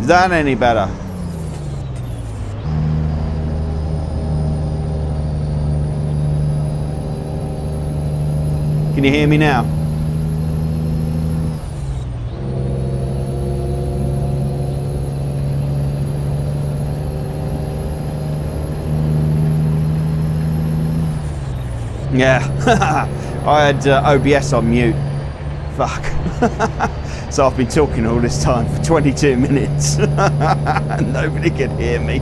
Is that any better? Can you hear me now? Yeah, I had OBS on mute. Fuck. So I've been talking all this time for 22 minutes and nobody can hear me.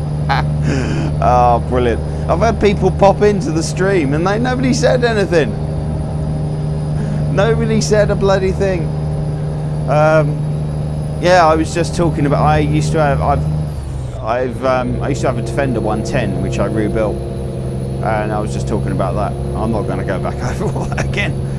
Oh, brilliant. I've had people pop into the stream and nobody said anything. Nobody said a bloody thing. Yeah, I was just talking about, I used to have a Defender 110 which I rebuilt, and I was just talking about that. I'm not going to go back over all that again.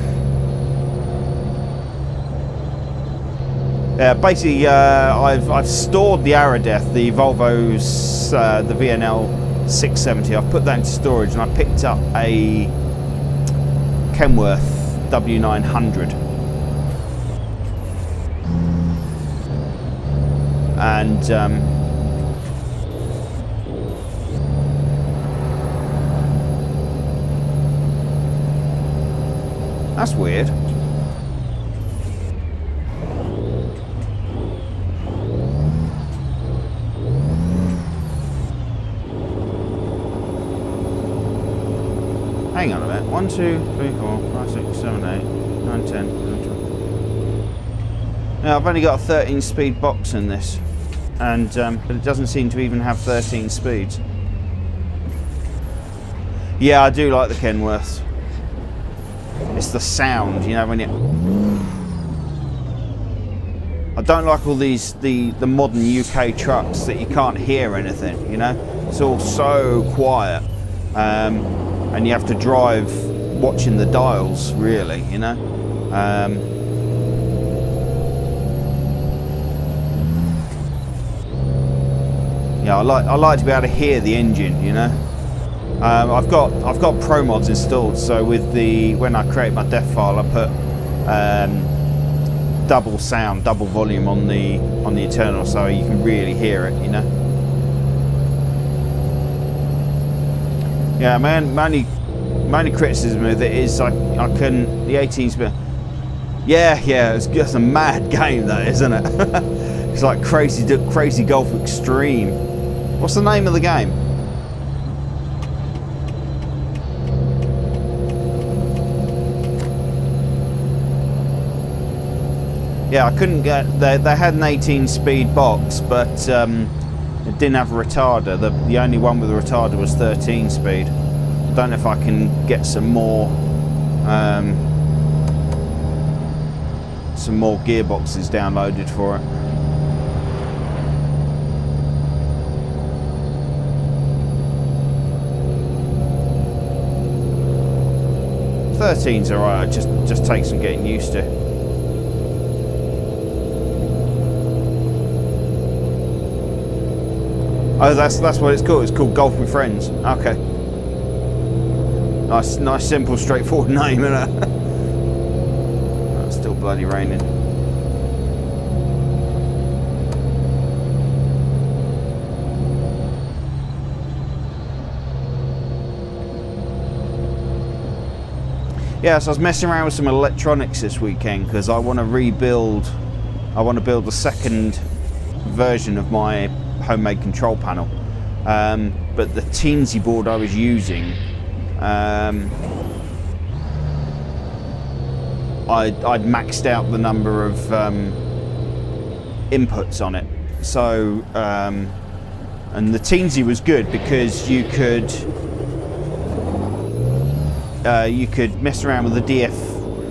Basically, I've stored the Aerodeath, the Volvo's, the VNL 670. I've put that into storage, and I picked up a Kenworth W900, and that's weird. Hang on a minute. 1, 2, 3, 4, 5, 6, 7, 8, 9, 10, 11, 12. Now I've only got a 13-speed box in this, and but it doesn't seem to even have 13 speeds. Yeah, I do like the Kenworths. It's the sound, you know, when you... I don't like all these the modern UK trucks that you can't hear anything, you know. It's all so quiet, and you have to drive watching the dials, really, you know. Yeah, I like to be able to hear the engine, you know. I've got Pro Mods installed, so with when I create my def file, I put double sound, double volume on the internal, so you can really hear it, you know. Yeah, my only criticism of it is I can, the 18-speed. Yeah, it's just a mad game, that, isn't it? It's like Crazy Golf Extreme. What's the name of the game? Yeah, I couldn't get. They had an 18-speed box, but it didn't have a retarder. The only one with a retarder was 13-speed. I don't know if I can get some more gearboxes downloaded for it. Thirteen's alright. It just takes some getting used to. Oh, that's what it's called. It's called Golf with Friends. Okay. Nice, simple, straightforward name, isn't it? Oh, it's still bloody raining. Yeah, so I was messing around with some electronics this weekend because I want to rebuild. I want to build the second version of my homemade control panel, but the Teensy board I was using, I'd maxed out the number of inputs on it. So, and the Teensy was good because you could mess around with the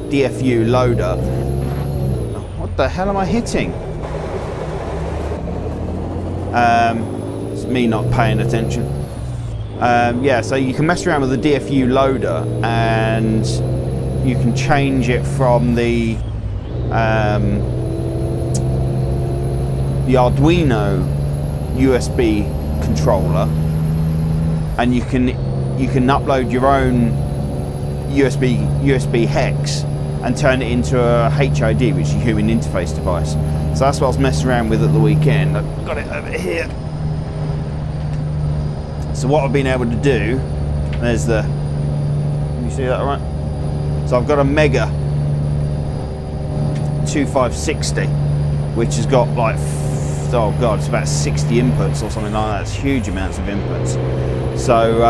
DFU loader. What the hell am I hitting? It's me not paying attention. Yeah, so you can mess around with the DFU loader, and you can change it from the Arduino USB controller, and you can upload your own USB hex and turn it into a HID, which is a human interface device. So that's what I was messing around with at the weekend. I've got it over here. So what I've been able to do, there's the, can you see that all right? So I've got a Mega 2560, which has got like, oh god, it's about 60 inputs or something like that. It's huge amounts of inputs. So,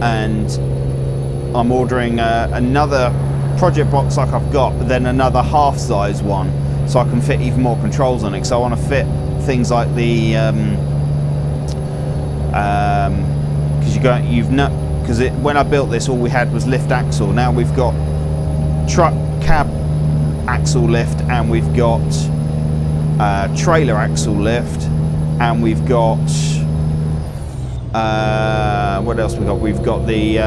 and I'm ordering another project box like I've got, but then another half-size one, so I can fit even more controls on it. So I want to fit things like the, because when I built this, all we had was lift axle. Now we've got truck cab axle lift, and we've got trailer axle lift, and we've got what else we got? We've got the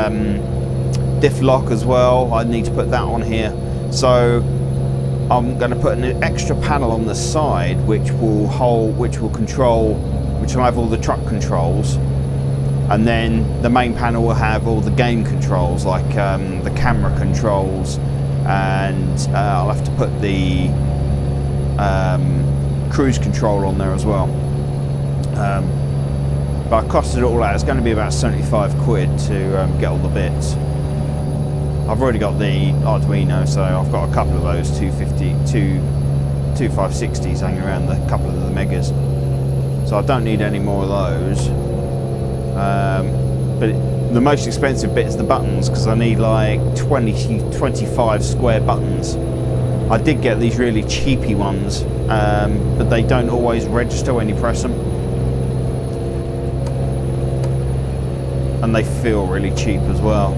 diff lock as well. I need to put that on here. So I'm going to put an extra panel on the side which will have all the truck controls, and then the main panel will have all the game controls, like the camera controls, and I'll have to put the cruise control on there as well. But I costed it all out. It's going to be about 75 quid to get all the bits. I've already got the Arduino, so I've got a couple of those 2560s hanging around, a couple of the Megas. So I don't need any more of those. But the most expensive bit is the buttons, because I need like 25 square buttons. I did get these really cheapy ones, but they don't always register when you press them. And they feel really cheap as well.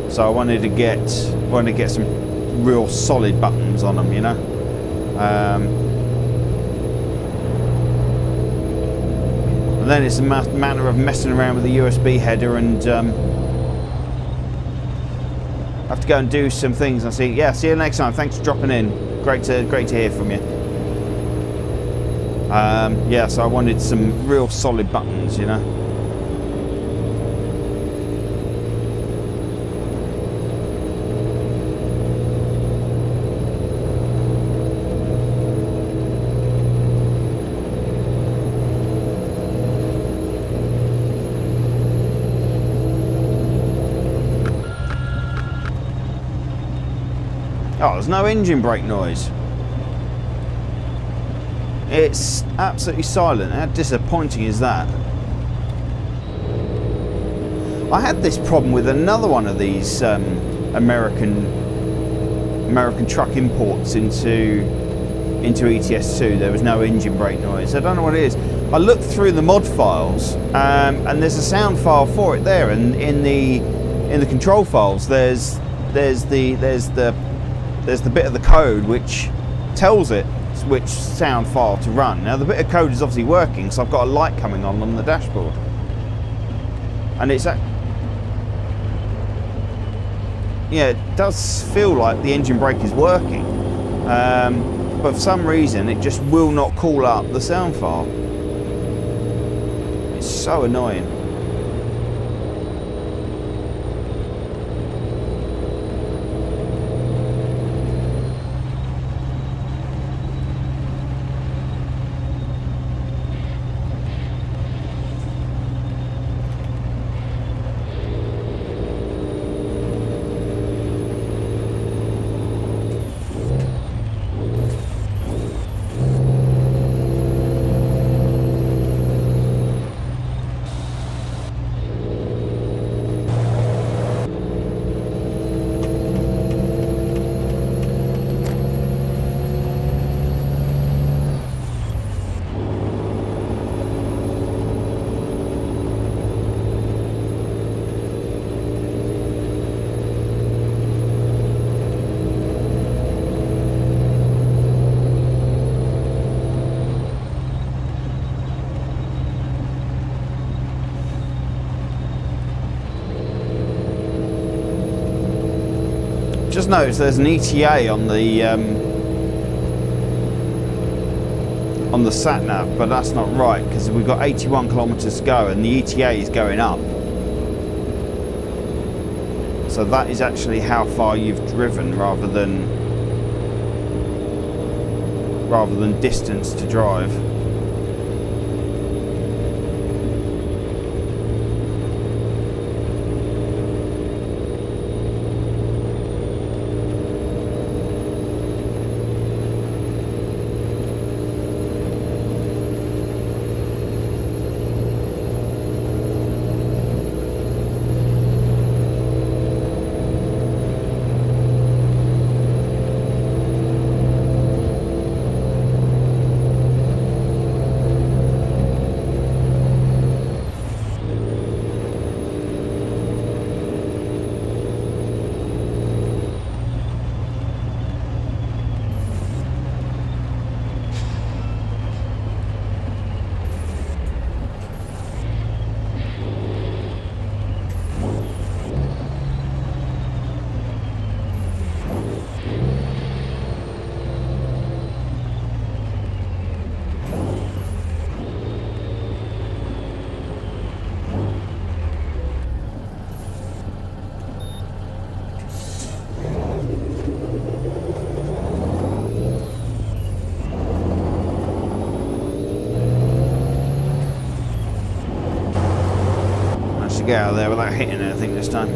So I wanted to get some real solid buttons on them, you know. And then it's a matter of messing around with the USB header, and have to go and do some things. And see you next time. Thanks for dropping in. Great to hear from you. Yeah, so I wanted some real solid buttons, you know. Oh, there's no engine brake noise. It's absolutely silent. How disappointing is that? I had this problem with another one of these American truck imports into ETS2. There was no engine brake noise. I don't know what it is. I looked through the mod files, and there's a sound file for it there. And in the control files, there's the bit of the code which tells it which sound file to run. Now the bit of code is obviously working, so I've got a light coming on the dashboard, and it's yeah, it does feel like the engine brake is working, but for some reason it just will not call up the sound file. It's so annoying. Just noticed there's an ETA on the sat nav, but that's not right, because we've got 81 kilometers to go and the ETA is going up. So that is actually how far you've driven rather than distance to drive. Get out of there without hitting anything this time.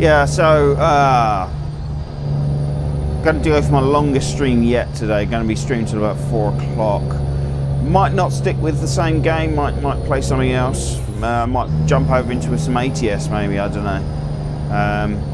Yeah, so going to go for my longest stream yet today. Going to be streaming till about 4 o'clock. Might not stick with the same game. Might play something else. Might jump over into some ATS maybe. I don't know.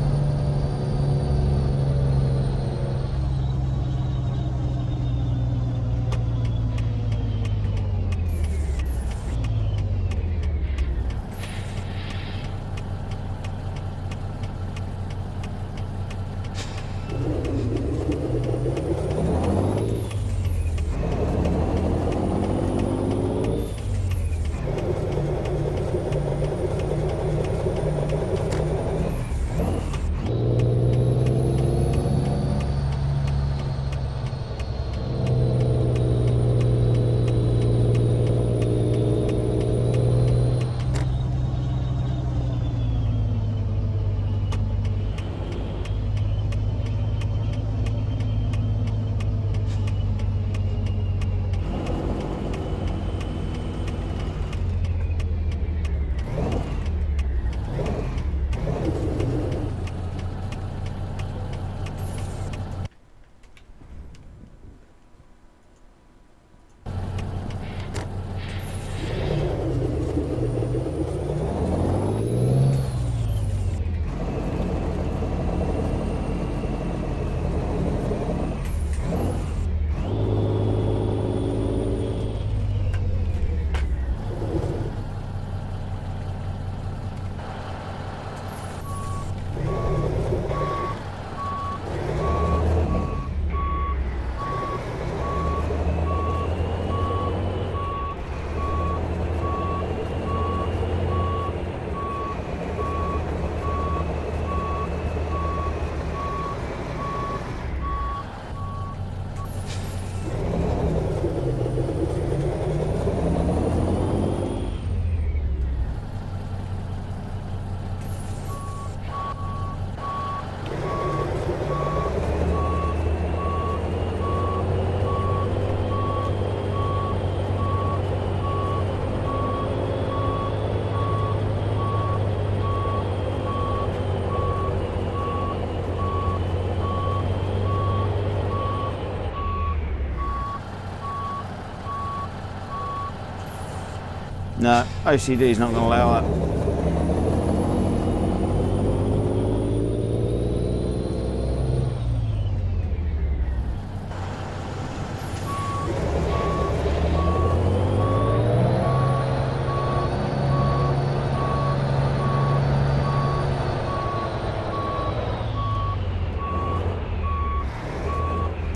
No, OCD is not going to allow that.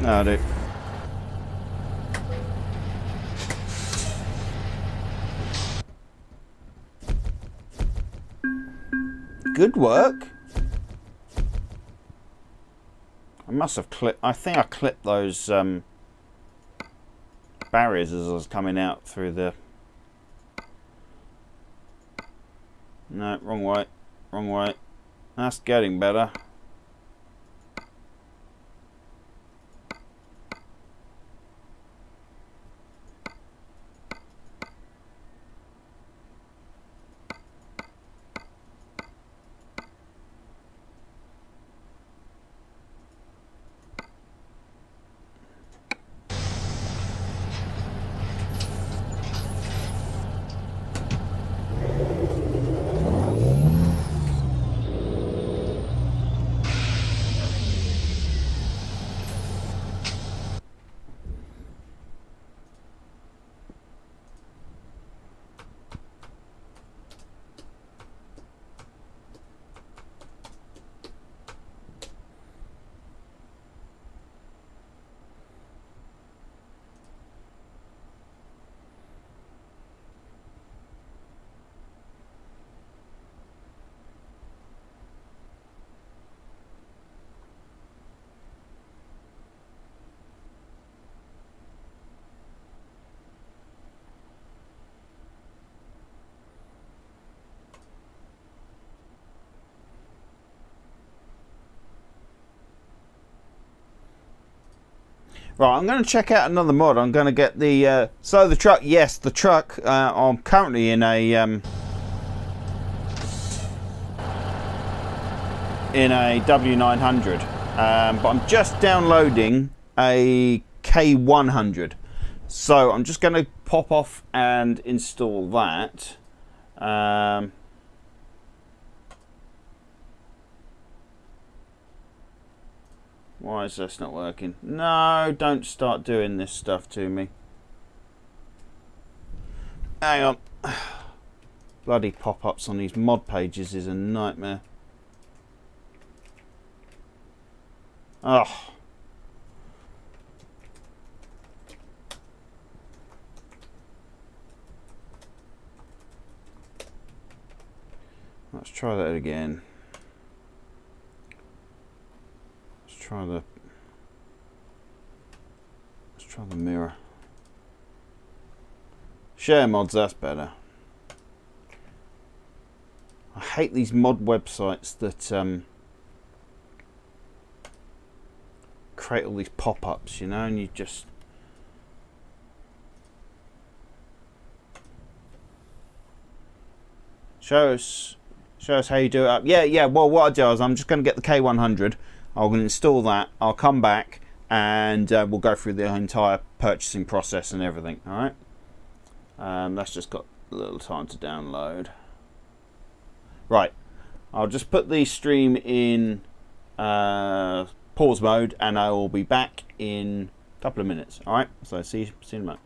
No, dude. Good work. I must have clipped. I think I clipped those barriers as I was coming out through the. No, wrong way. Wrong way. That's getting better. Right, I'm going to check out another mod. I'm going to get the so the truck. Yes, the truck. I'm currently in a W900. But I'm just downloading a K100. So I'm just going to pop off and install that. Why is this not working? No, don't start doing this stuff to me. Hang on. Bloody pop-ups on these mod pages is a nightmare. Oh. Let's try that again. Let's try the mirror. Share mods, that's better. I hate these mod websites that create all these pop-ups, you know, and you just show us how you do it up. Yeah, well, what I do is I'm just going to get the K100, I'm going to install that, I'll come back and we'll go through the entire purchasing process and everything. All right, that's just got a little time to download. Right, I'll just put the stream in pause mode and I will be back in a couple of minutes. All right, so see you in a moment.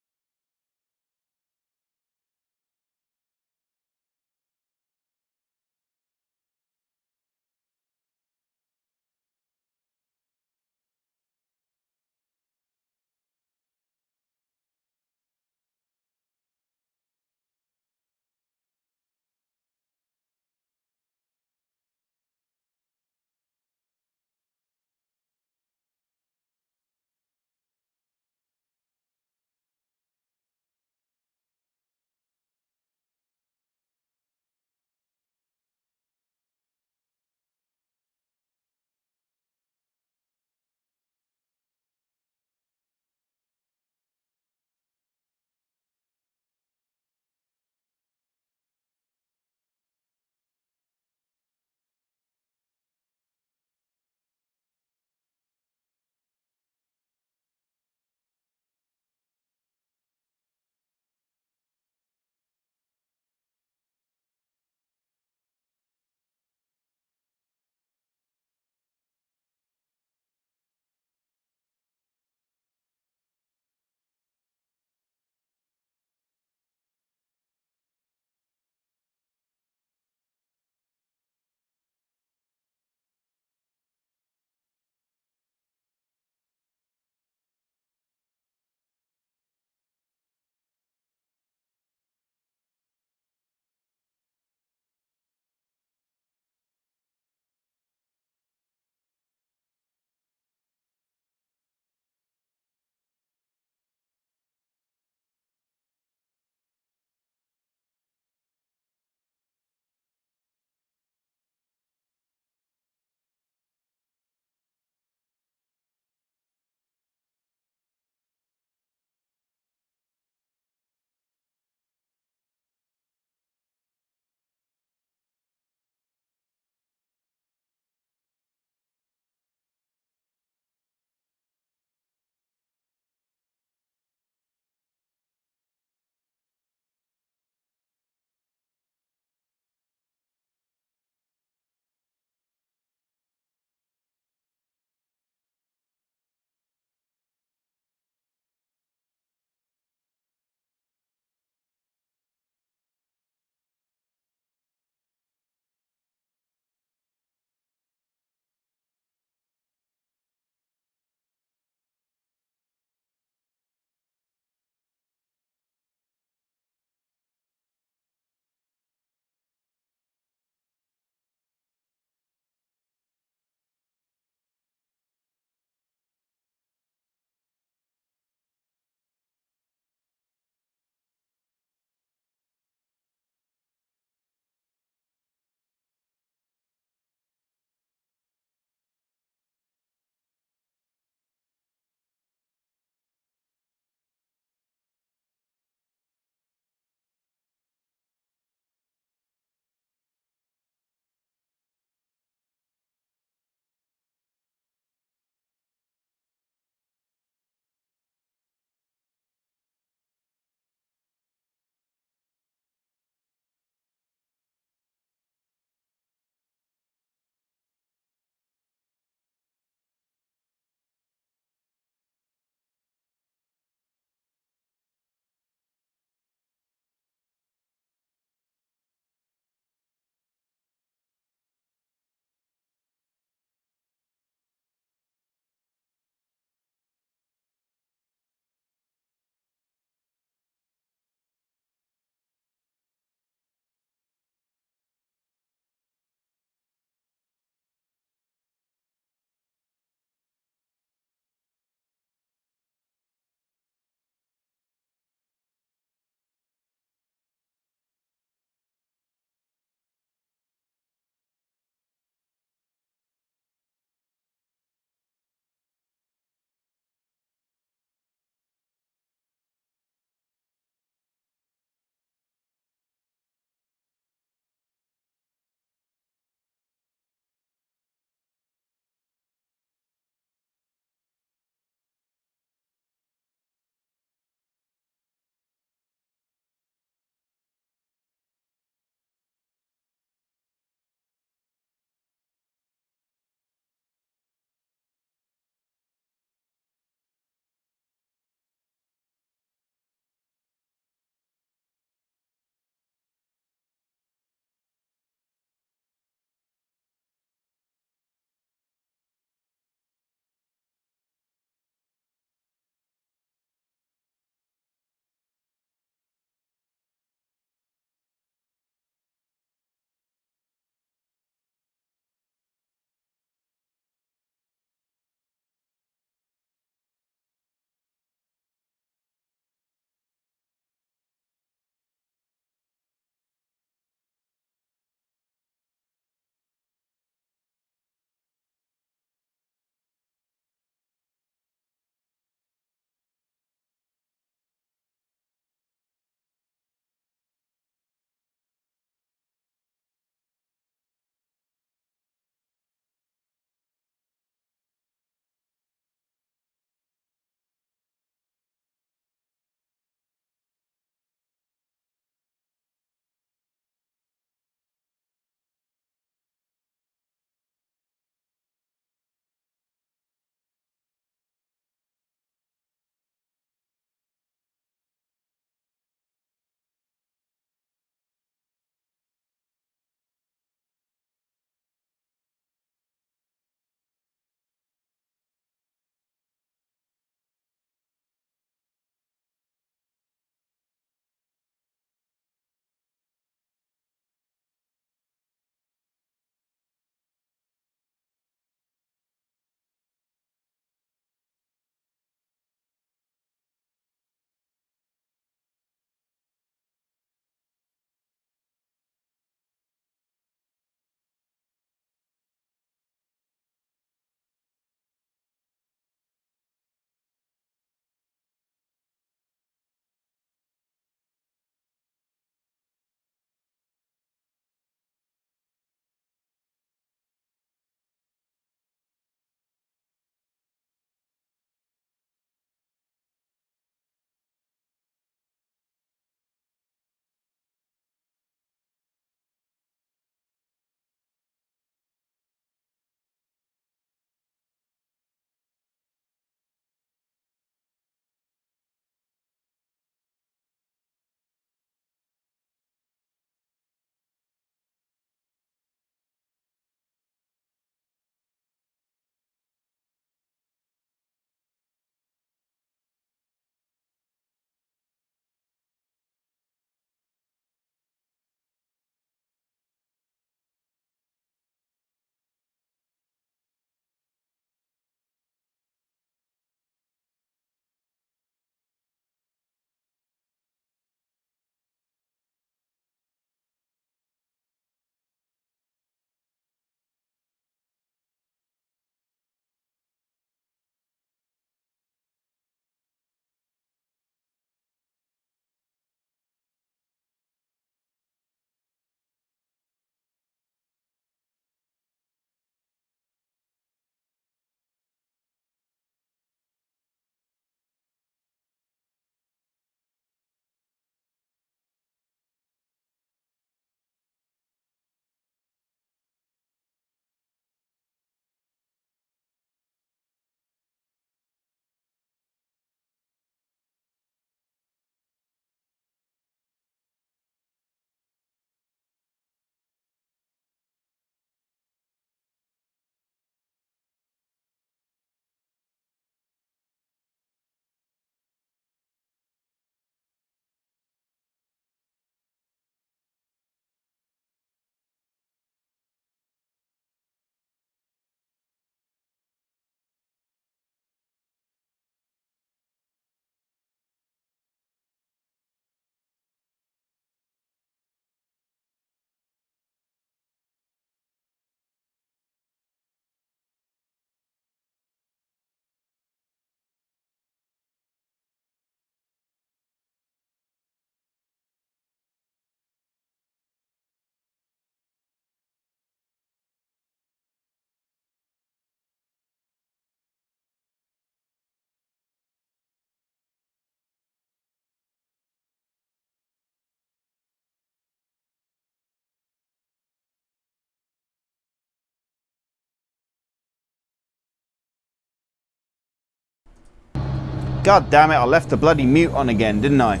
God damn it, I left the bloody mute on again, didn't I?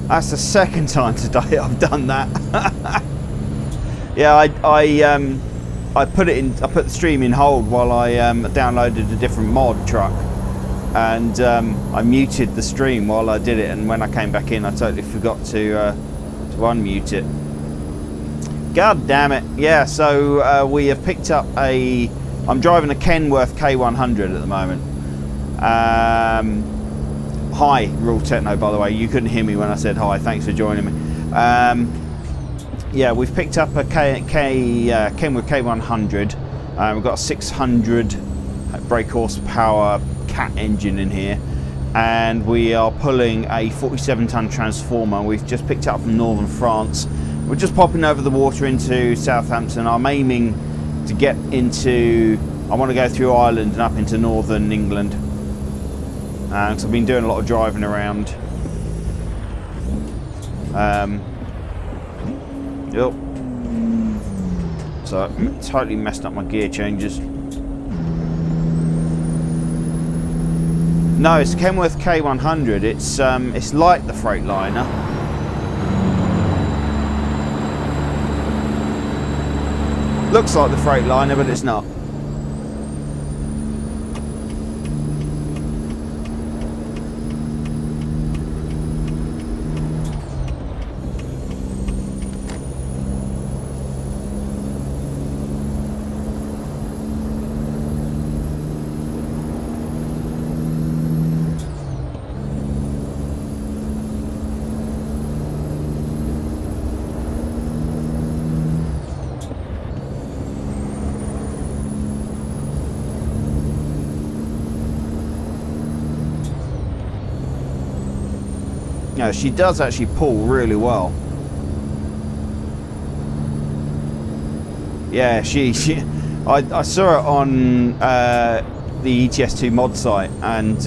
That's the second time today I've done that. Yeah, I put the stream in hold while I downloaded a different mod truck, and I muted the stream while I did it, and when I came back in I totally forgot to unmute it. God damn it. Yeah, so we have picked up I'm driving a Kenworth K100 at the moment. Hi, Raw Techno, by the way. You couldn't hear me when I said hi. Thanks for joining me. Yeah, we've picked up a Kenworth K100. We've got a 600 brake horsepower Cat engine in here, and we are pulling a 47-ton transformer. We've just picked it up from northern France. We're just popping over the water into Southampton. I'm aiming to get into, I want to go through Ireland and up into northern England. So I've been doing a lot of driving around. Yep. So totally messed up my gear changes. No, it's Kenworth K100. It's like the Freightliner. Looks like the Freightliner, but it's not. No, she does actually pull really well. Yeah, I saw it on the ETS2 mod site, and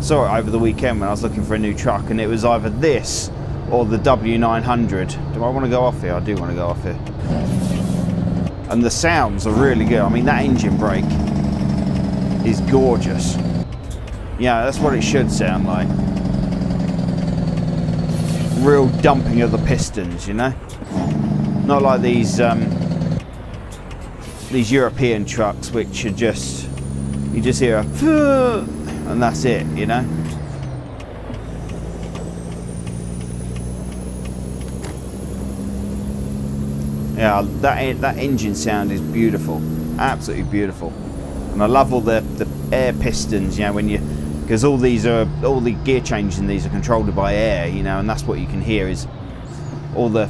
saw it over the weekend when I was looking for a new truck, and it was either this or the W900. Do I want to go off here? I do want to go off here. And the sounds are really good. I mean, that engine brake is gorgeous. Yeah, that's what it should sound like. Real dumping of the pistons, you know, not like these European trucks, which are just, you just hear a and that's it, you know. Yeah, that engine sound is beautiful, absolutely beautiful, and I love all the air pistons, you know, when you. Because all the gear changes in these are controlled by air, you know, and that's what you can hear is all the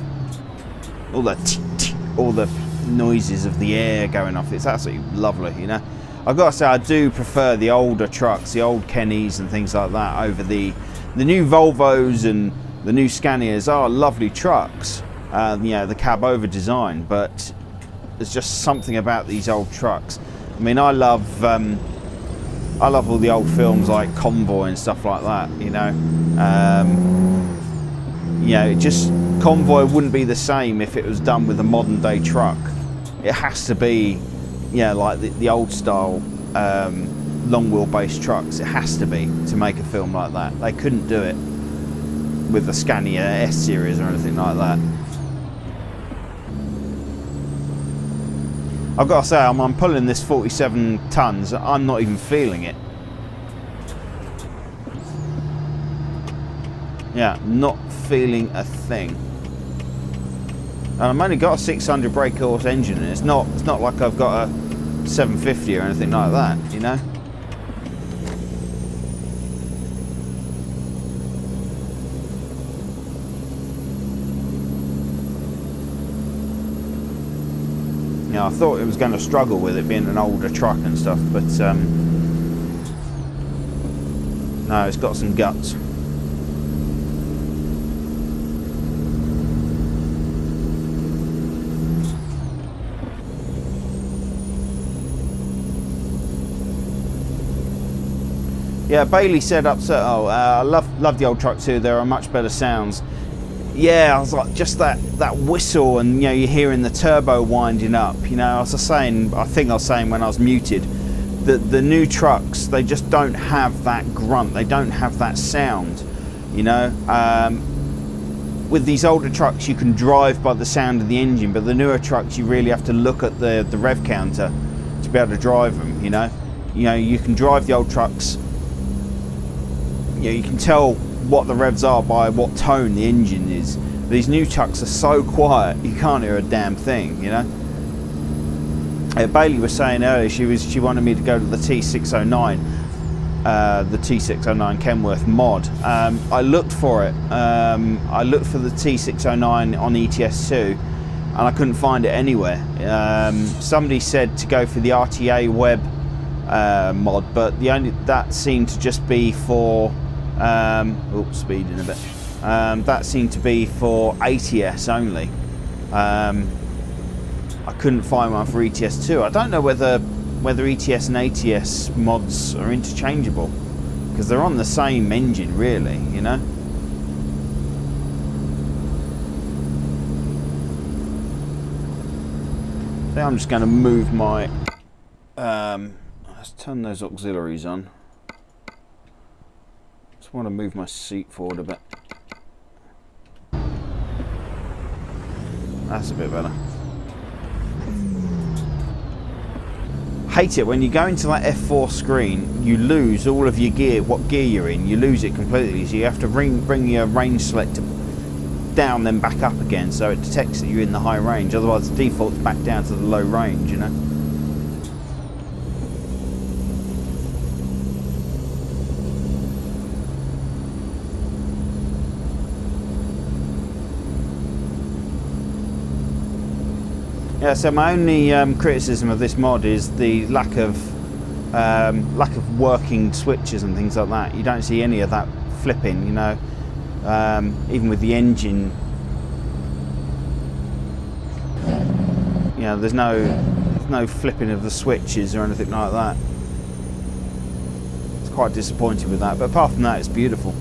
noises of the air going off. It's absolutely lovely, you know. I've got to say, I do prefer the older trucks, the old Kennys and things like that, over the new Volvos and the new Scanias. Are lovely trucks, you know, the cab over design, but there's just something about these old trucks. I mean, I love all the old films like Convoy and stuff like that, you know. You know, just Convoy wouldn't be the same if it was done with a modern day truck. It has to be, you know, like the old style long wheelbase trucks. It has to be to make a film like that. They couldn't do it with the Scania S series or anything like that. I've got to say, I'm pulling this 47 tons. I'm not even feeling it. Yeah, not feeling a thing. And I've only got a 600 brake horse engine, and it's not like I've got a 750 or anything like that, you know. I thought it was going to struggle with it being an older truck and stuff, but no, it's got some guts. Yeah, Bailey said upset. Oh, I love the old truck too. There are much better sounds. yeah, I was like, just that whistle, and you know, you're hearing the turbo winding up. You know, I think I was saying when I was muted, that the new trucks, they just don't have that grunt, they don't have that sound. You know, with these older trucks, you can drive by the sound of the engine, but the newer trucks, you really have to look at the rev counter to be able to drive them. You know, you can drive the old trucks. You know, you can tell what the revs are by what tone the engine is. These new trucks are so quiet you can't hear a damn thing, you know. Bailey was saying earlier she wanted me to go to the T609, the T609 Kenworth mod. I looked for it. I looked for the T609 on ETS2 and I couldn't find it anywhere. Somebody said to go for the RTA Web mod, but that seemed to just be for speeding a bit. That seemed to be for ATS only. I couldn't find one for ETS2. I don't know whether ETS and ATS mods are interchangeable, because they're on the same engine, really, you know. So I'm just going to move my. Let's turn those auxiliaries on. I want to move my seat forward a bit. That's a bit better. Hate it when you go into that F4 screen, you lose all of your gear, what gear you're in, you lose it completely, so you have to bring your range selector down then back up again so it detects that you're in the high range, otherwise the default's back down to the low range, you know. Yeah, so my only criticism of this mod is the lack of working switches and things like that. You don't see any of that flipping, you know. Even with the engine, you know, there's no flipping of the switches or anything like that. It's quite disappointing with that, but apart from that, it's beautiful.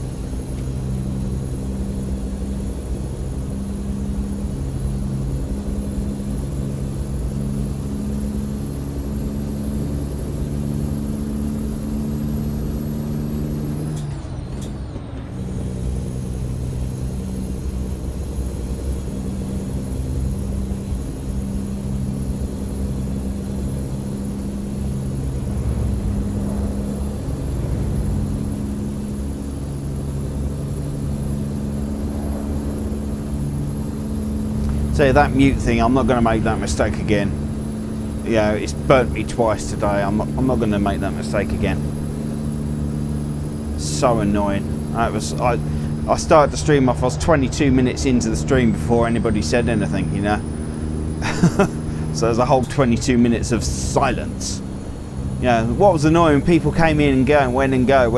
So that mute thing, I'm not going to make that mistake again. You know, it's burnt me twice today. I'm not going to make that mistake again. So annoying. I started the stream off. I was 22 minutes into the stream before anybody said anything. You know. So there's a whole 22 minutes of silence. You know, what was annoying? People came in and go, and went and go.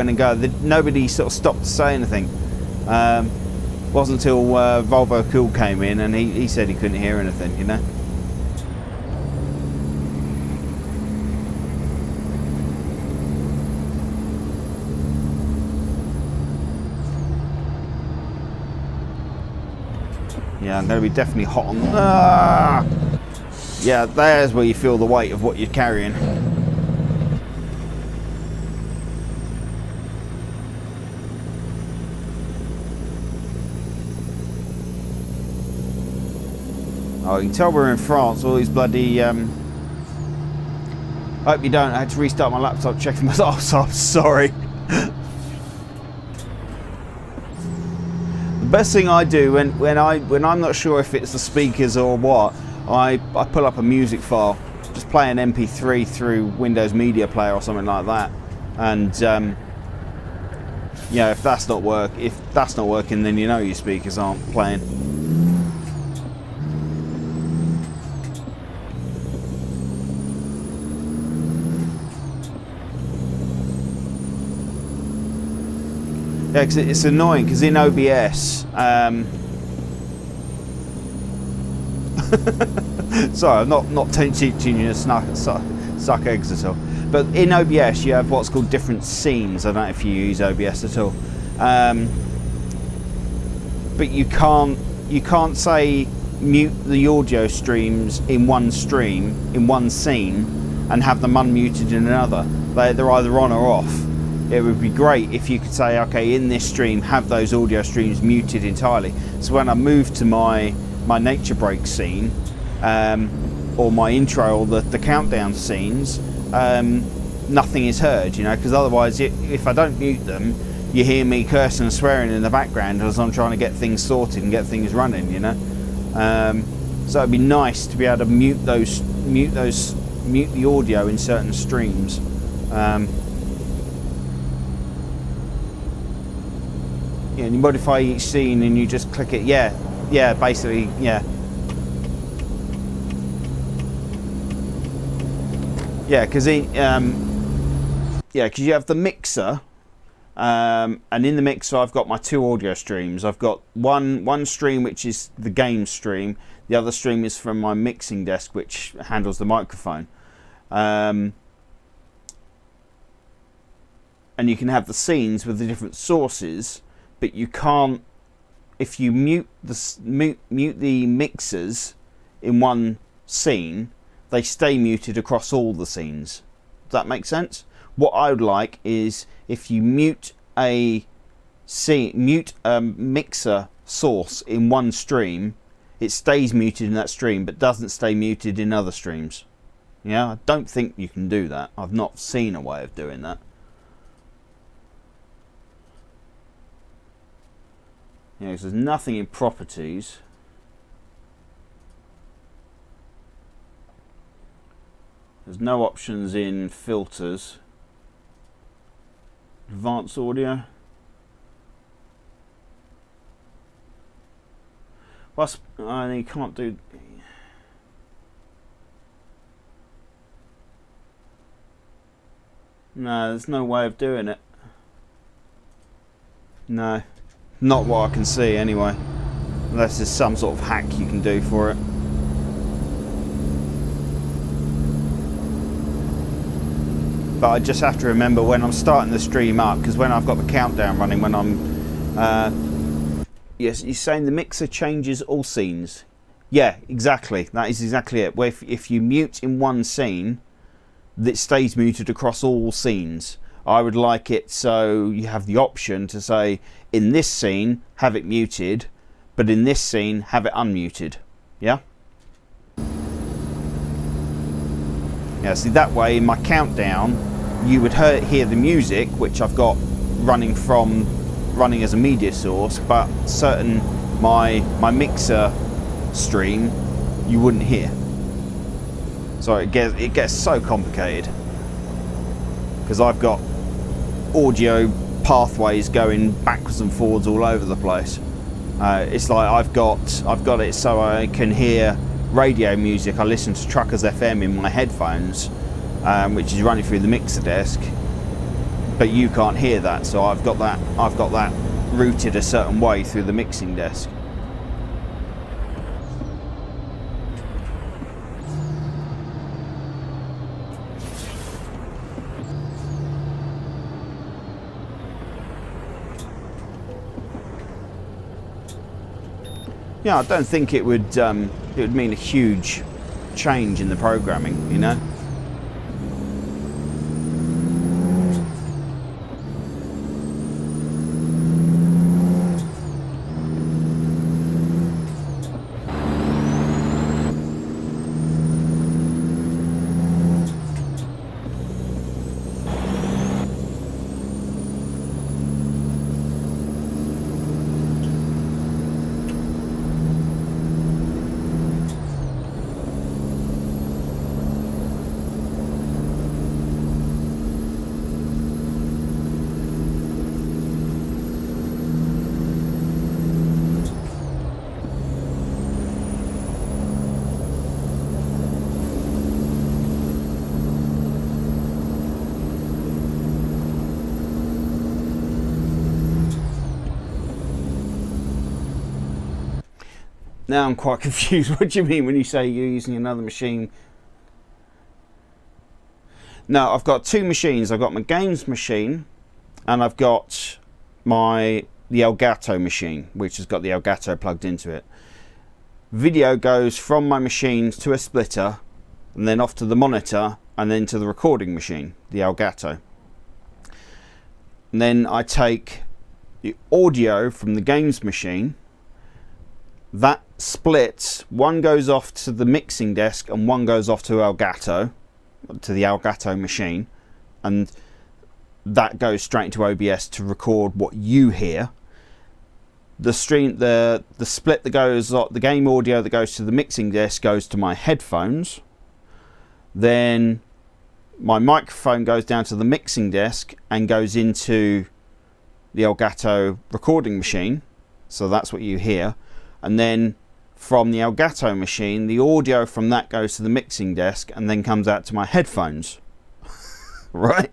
Nobody sort of stopped to say anything. Wasn't until Volvo Cool came in and he said he couldn't hear anything, you know. Yeah, I'm going to be definitely hot on. Yeah, there's where you feel the weight of what you're carrying. Oh, you can tell we're in France. All these bloody. I hope you don't. I had to restart my laptop, checking my. Oh, so I'm sorry. The best thing I do when I'm not sure if it's the speakers or what, I pull up a music file, just play an MP3 through Windows Media Player or something like that, and you know, if that's not working, then you know your speakers aren't playing. Yeah, because it's annoying, because in OBS, sorry, I'm not teaching you to suck eggs at all, but in OBS you have what's called different scenes. I don't know if you use OBS at all. but you can't say mute the audio streams in one stream, in one scene, and have them unmuted in another. They're either on or off. It would be great if you could say, okay, in this stream, have those audio streams muted entirely. So when I move to my nature break scene, or my intro, or the countdown scenes, nothing is heard, you know, because otherwise, if I don't mute them, you hear me cursing and swearing in the background as I'm trying to get things sorted and get things running, you know. So it'd be nice to be able to mute the audio in certain streams. Yeah, and you modify each scene and you just click it. Yeah, basically, yeah. Yeah, because you have the mixer. And in the mixer I've got my two audio streams. I've got one stream which is the game stream, the other stream is from my mixing desk which handles the microphone, and you can have the scenes with the different sources, but you can't, if you mute the mixers in one scene, they stay muted across all the scenes. Does that make sense? What I would like is if you mute a mixer source in one stream, it stays muted in that stream but doesn't stay muted in other streams. Yeah, I don't think you can do that. I've not seen a way of doing that. Yeah, 'cause there's nothing in properties. There's no options in filters. Advanced audio. Well, you can't do. No, there's no way of doing it. No, not what I can see anyway. Unless there's some sort of hack you can do for it. But I just have to remember when I'm starting the stream up, because when I've got the countdown running, when I'm yes, you're saying the mixer changes all scenes. Yeah, exactly, that is exactly it. Where if you mute in one scene, that stays muted across all scenes. I would like it so you have the option to say, in this scene have it muted, but in this scene have it unmuted. Yeah, yeah, see, that way in my countdown you would hear the music which I've got running as a media source, but certain my mixer stream you wouldn't hear. So it gets so complicated because I've got audio pathways going backwards and forwards all over the place. It's like I've got it so I can hear radio music. I listen to Truckers FM in my headphones, which is running through the mixer desk, but you can't hear that. So I've got that routed a certain way through the mixing desk. Yeah, I don't think it would mean a huge change in the programming, you know. Now I'm quite confused. What do you mean when you say you're using another machine? No, I've got two machines. I've got my games machine and I've got my the Elgato machine, which has got the Elgato plugged into it. Video goes from my machine to a splitter, and then off to the monitor, and then to the recording machine, the Elgato. And then I take the audio from the games machine. That splits. One goes off to the mixing desk, and one goes off to Elgato, to the Elgato machine, and that goes straight into OBS to record what you hear. The stream, the split that goes, the game audio that goes to the mixing desk goes to my headphones. Then my microphone goes down to the mixing desk and goes into the Elgato recording machine. So that's what you hear. And then from the Elgato machine, the audio from that goes to the mixing desk and then comes out to my headphones. Right?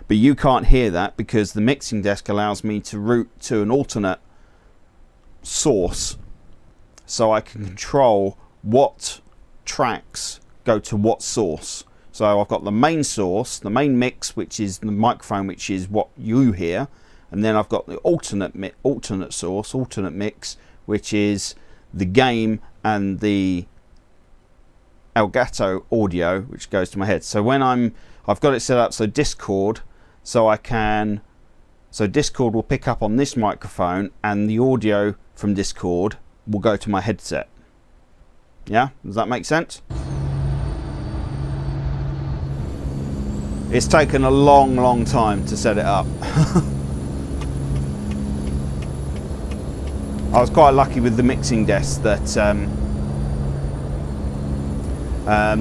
But you can't hear that because the mixing desk allows me to route to an alternate source, so I can control what tracks go to what source. So I've got the main source, the main mix, which is the microphone, which is what you hear, and then I've got the alternate source, alternate mix, which is the game and the Elgato audio, which goes to my head. So when I've got it set up so Discord, so Discord will pick up on this microphone, and the audio from Discord will go to my headset. Yeah, does that make sense? It's taken a long time to set it up. I was quite lucky with the mixing desk that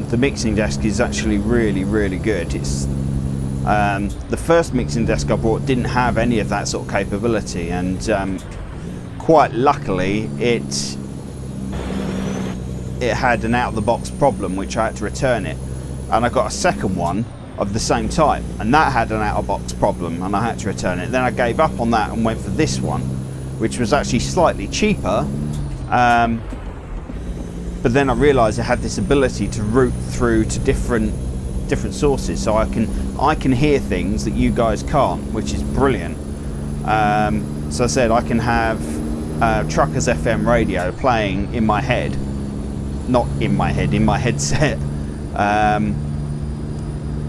the mixing desk is actually really good. It's the first mixing desk I bought didn't have any of that sort of capability, and quite luckily it had an out-of-the-box problem, which I had to return it, and I got a second one of the same type, and that had an out-of-box problem, and I had to return it. Then I gave up on that and went for this one, which was actually slightly cheaper, but then I realised it had this ability to route through to different sources, so I can hear things that you guys can't, which is brilliant. So I said I can have Truckers FM radio playing in my head, not in my head, in my headset,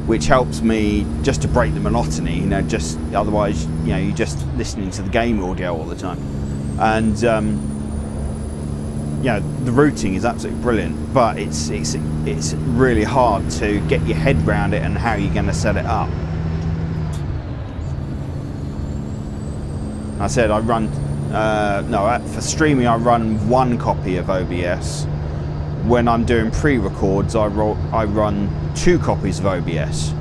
which helps me just to break the monotony, you know, just otherwise, you know, you're just listening to the game audio all the time. And you know, the routing is absolutely brilliant, but it's really hard to get your head around it and how you're going to set it up. I said I run for streaming I run one copy of OBS. When I'm doing pre-records, I run 2 copies of OBS.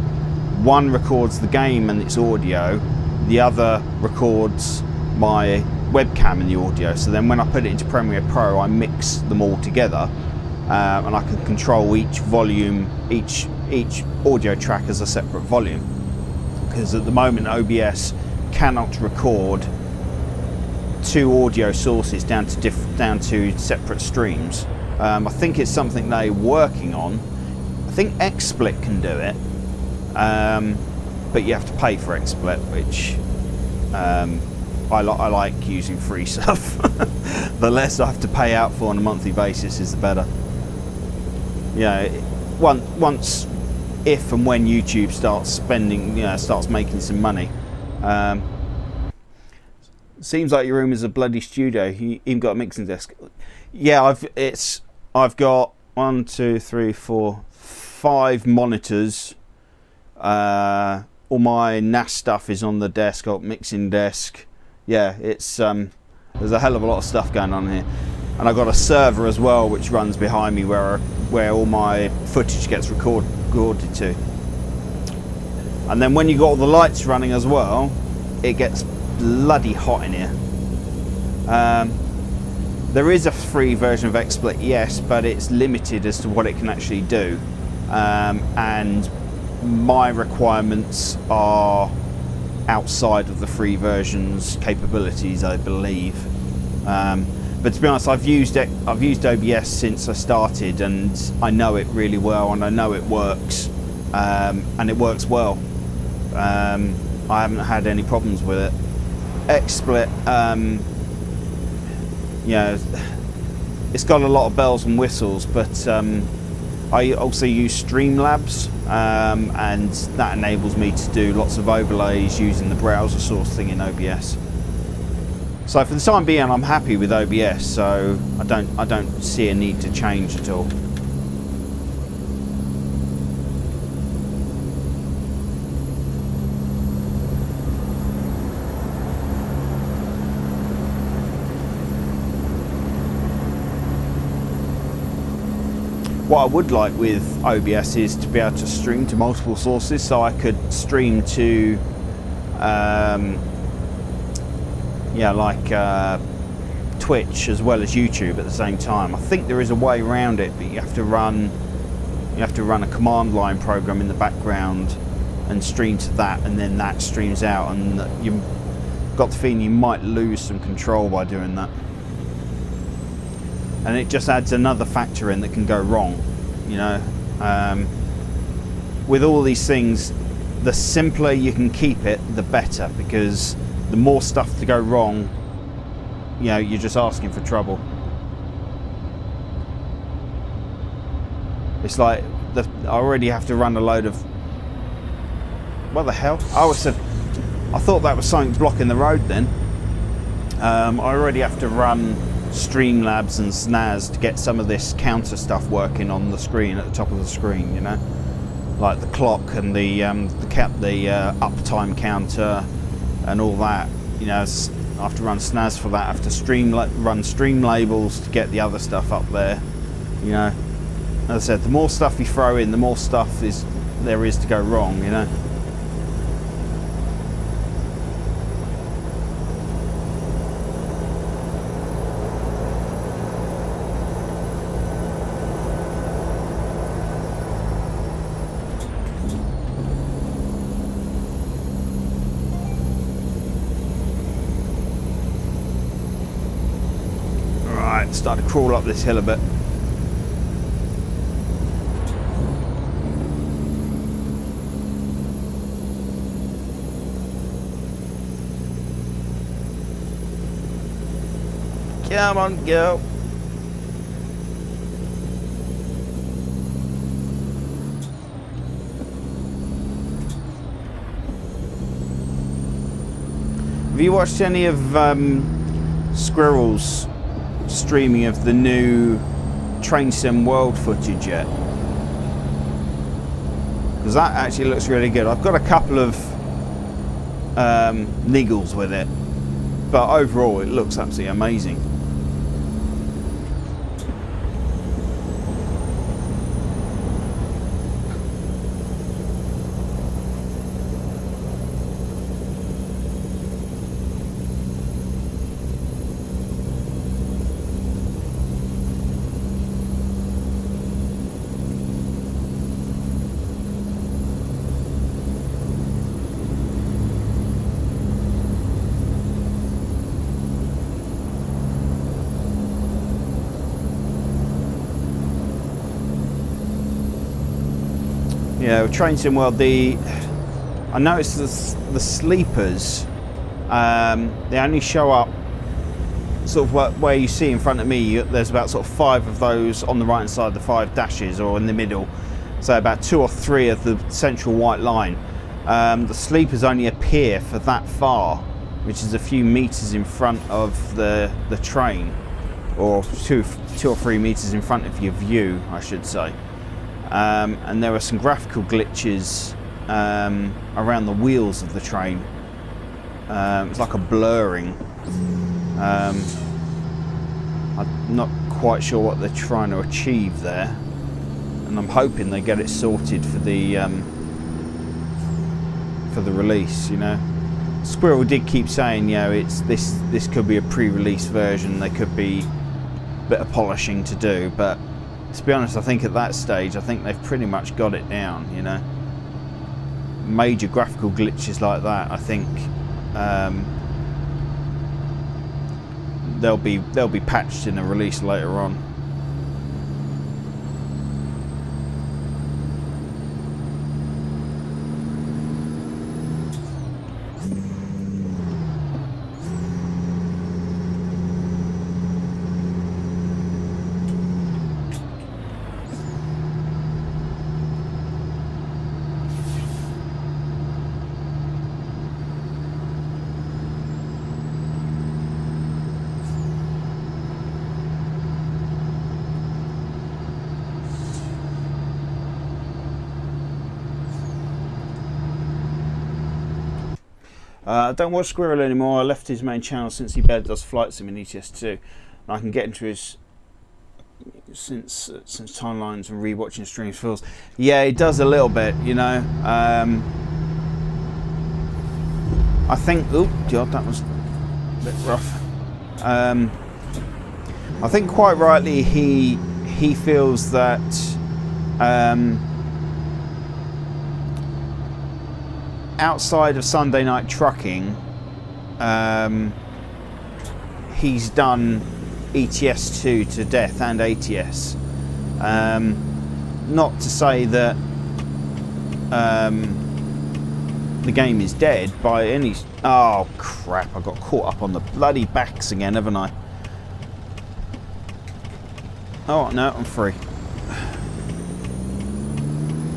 One records the game and its audio, the other records my webcam and the audio. So then when I put it into Premiere Pro, I mix them all together, and I can control each volume, each audio track as a separate volume. Because at the moment OBS cannot record 2 audio sources down to separate streams. I think it's something they're working on. I think XSplit can do it, but you have to pay for XSplit, which I like using free stuff. The less I have to pay out for on a monthly basis is the better. Yeah, once, if and when YouTube starts spending, starts making some money. Seems like your room is a bloody studio. You even got a mixing desk. Yeah, I've got 1, 2, 3, 4, 5 monitors. All my NAS stuff is on the desk, got mixing desk. Yeah, it's there's a hell of a lot of stuff going on here, and I've got a server as well which runs behind me where all my footage gets recorded to. And then when you got all the lights running as well, it gets bloody hot in here. There is a free version of XSplit, yes, but it's limited as to what it can actually do, and my requirements are outside of the free version's capabilities, I believe. But to be honest, I've used OBS since I started, and I know it really well, and I know it works, and it works well. I haven't had any problems with it. XSplit, you know, it's got a lot of bells and whistles, but I also use Streamlabs, and that enables me to do lots of overlays using the browser source thing in OBS. So for the time being, I'm happy with OBS, so I don't see a need to change at all. What I would like with OBS is to be able to stream to multiple sources, so I could stream to yeah, like Twitch as well as YouTube at the same time. I think there is a way around it, but you have to run a command line program in the background and stream to that, and then that streams out, and you've got the feeling you might lose some control by doing that. And it just adds another factor in that can go wrong, you know. With all these things, the simpler you can keep it, the better, because the more stuff to go wrong, you know, you're just asking for trouble. It's like I already have to run a load of... What the hell? Oh, I thought that was something blocking the road then. I already have to run Streamlabs and Snaz to get some of this counter stuff working on the screen, at the top of the screen, you know, like the clock and the uptime counter and all that. You know, I have to run Snaz for that. I have to run stream labels to get the other stuff up there. You know, as I said, the more stuff you throw in, the more stuff there is to go wrong, you know. Start to crawl up this hill a bit. Come on, go. Have you watched any of Squirrel's streaming of the new Train Sim World footage yet? Because that actually looks really good. I've got a couple of niggles with it, but overall it looks absolutely amazing. Yeah, Train Sim World, I noticed the sleepers, they only show up sort of where you see in front of me. There's about sort of 5 of those on the right hand side, the 5 dashes, or in the middle, so about 2 or 3 of the central white line. The sleepers only appear for that far, which is a few meters in front of the train, or 2 or 3 meters in front of your view, I should say. And there are some graphical glitches around the wheels of the train. It's like a blurring. I'm not quite sure what they're trying to achieve there, and I'm hoping they get it sorted for the release. You know, Squirrel did keep saying, you know, it's this could be a pre-release version. There could be a bit of polishing to do, but to be honest, I think at that stage, I think they've pretty much got it down, you know. Major graphical glitches like that, I think they'll be patched in a release later on. I don't watch Squirrel anymore. I left his main channel since he barely does flight sim in ETS2. And I can get into his since timelines and rewatching streams feels. Yeah, he does a little bit, you know. I think. Oh, God, that was a bit rough. I think quite rightly he feels that outside of Sunday Night Trucking, he's done ETS2 to death and ATS. Not to say that the game is dead by any... Oh crap, I got caught up on the bloody backs again, haven't I? Oh no, I'm free.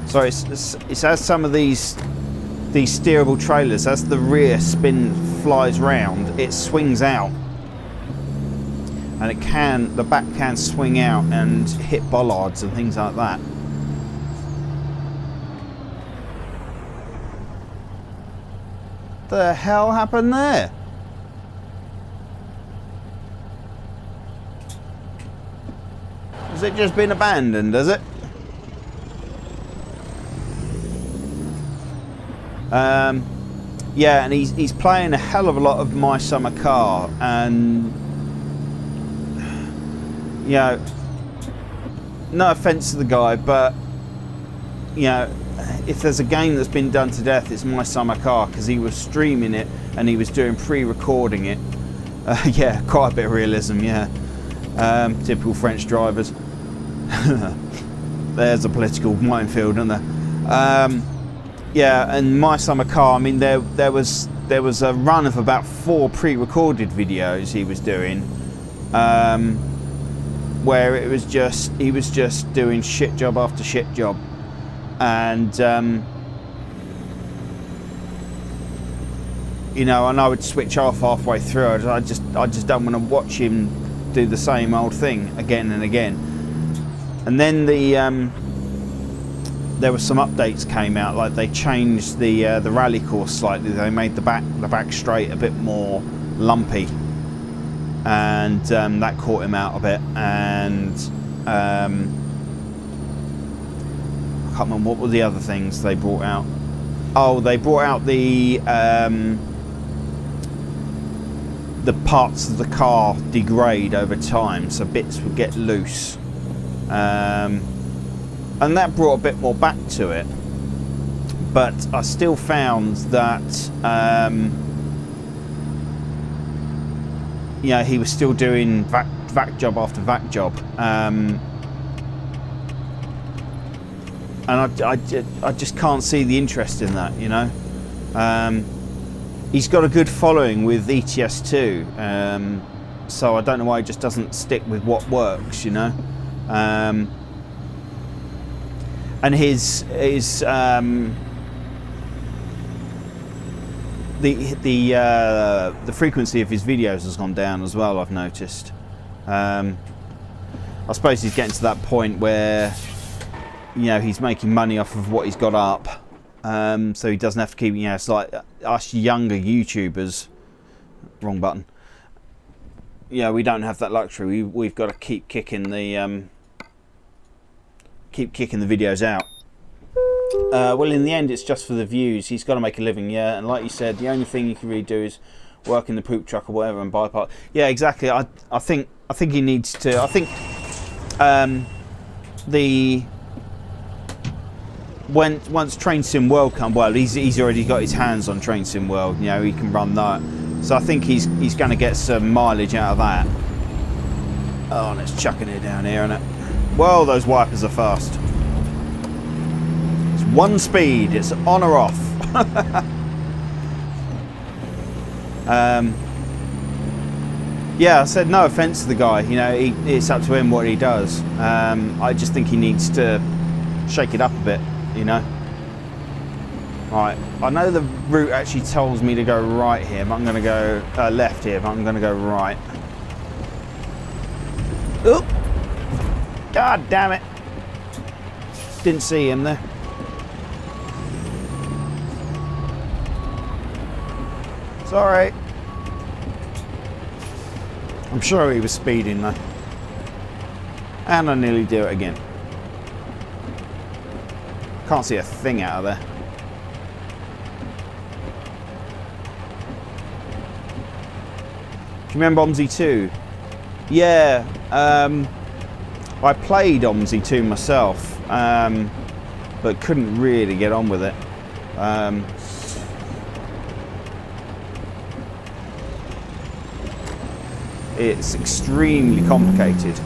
So it's as some of these steerable trailers, as the rear spin flies round, it swings out, and the back can swing out and hit bollards and things like that. The hell happened there? Has it just been abandoned, has it? Yeah, and he's playing a hell of a lot of My Summer Car, and you know, no offense to the guy, but you know, if there's a game that's been done to death, it's My Summer Car, because he was streaming it and he was doing pre-recording it. Yeah, quite a bit of realism, yeah. Typical French drivers. There's a political minefield, isn't there? Yeah, and My Summer Car, I mean, there was a run of about 4 pre-recorded videos he was doing, where he was just doing shit job after shit job, and you know, and I would switch off halfway through. I just don't want to watch him do the same old thing again and again. And then there were some updates came out, like they changed the rally course slightly. They made the back straight a bit more lumpy, and that caught him out a bit. And I can't remember what were the other things they brought out. Oh, they brought out the parts of the car degrade over time, so bits would get loose. And that brought a bit more back to it, but I still found that you know, he was still doing vac job after vac job, and I just can't see the interest in that, you know. He's got a good following with ETS2, so I don't know why he just doesn't stick with what works, you know. And his the frequency of his videos has gone down as well, I've noticed. I suppose he's getting to that point where, you know, he's making money off of what he's got up, so he doesn't have to keep, you know, it's like us younger YouTubers, wrong button. Yeah, we don't have that luxury. We've got to keep kicking the videos out. Well, in the end, it's just for the views. He's got to make a living, yeah. And like you said, the only thing you can really do is work in the poop truck or whatever and buy parts. Yeah, exactly. I think he needs to. I think once Train Sim World come, well, he's already got his hands on Train Sim World. You know, he can run that. So I think he's going to get some mileage out of that. Oh, and it's chucking it down here, isn't it? Well, those wipers are fast. It's one speed. It's on or off. Yeah, I said no offence to the guy. You know, it's up to him what he does. I just think he needs to shake it up a bit. You know. Right. I know the route actually tells me to go right here, but I'm going to go left here, but I'm going to go right. Oop. God damn it. Didn't see him there. Sorry. I'm sure he was speeding though. And I nearly do it again. Can't see a thing out of there. Do you remember OMSI 2? Yeah. I played OMSI 2 myself. But couldn't really get on with it. It's extremely complicated.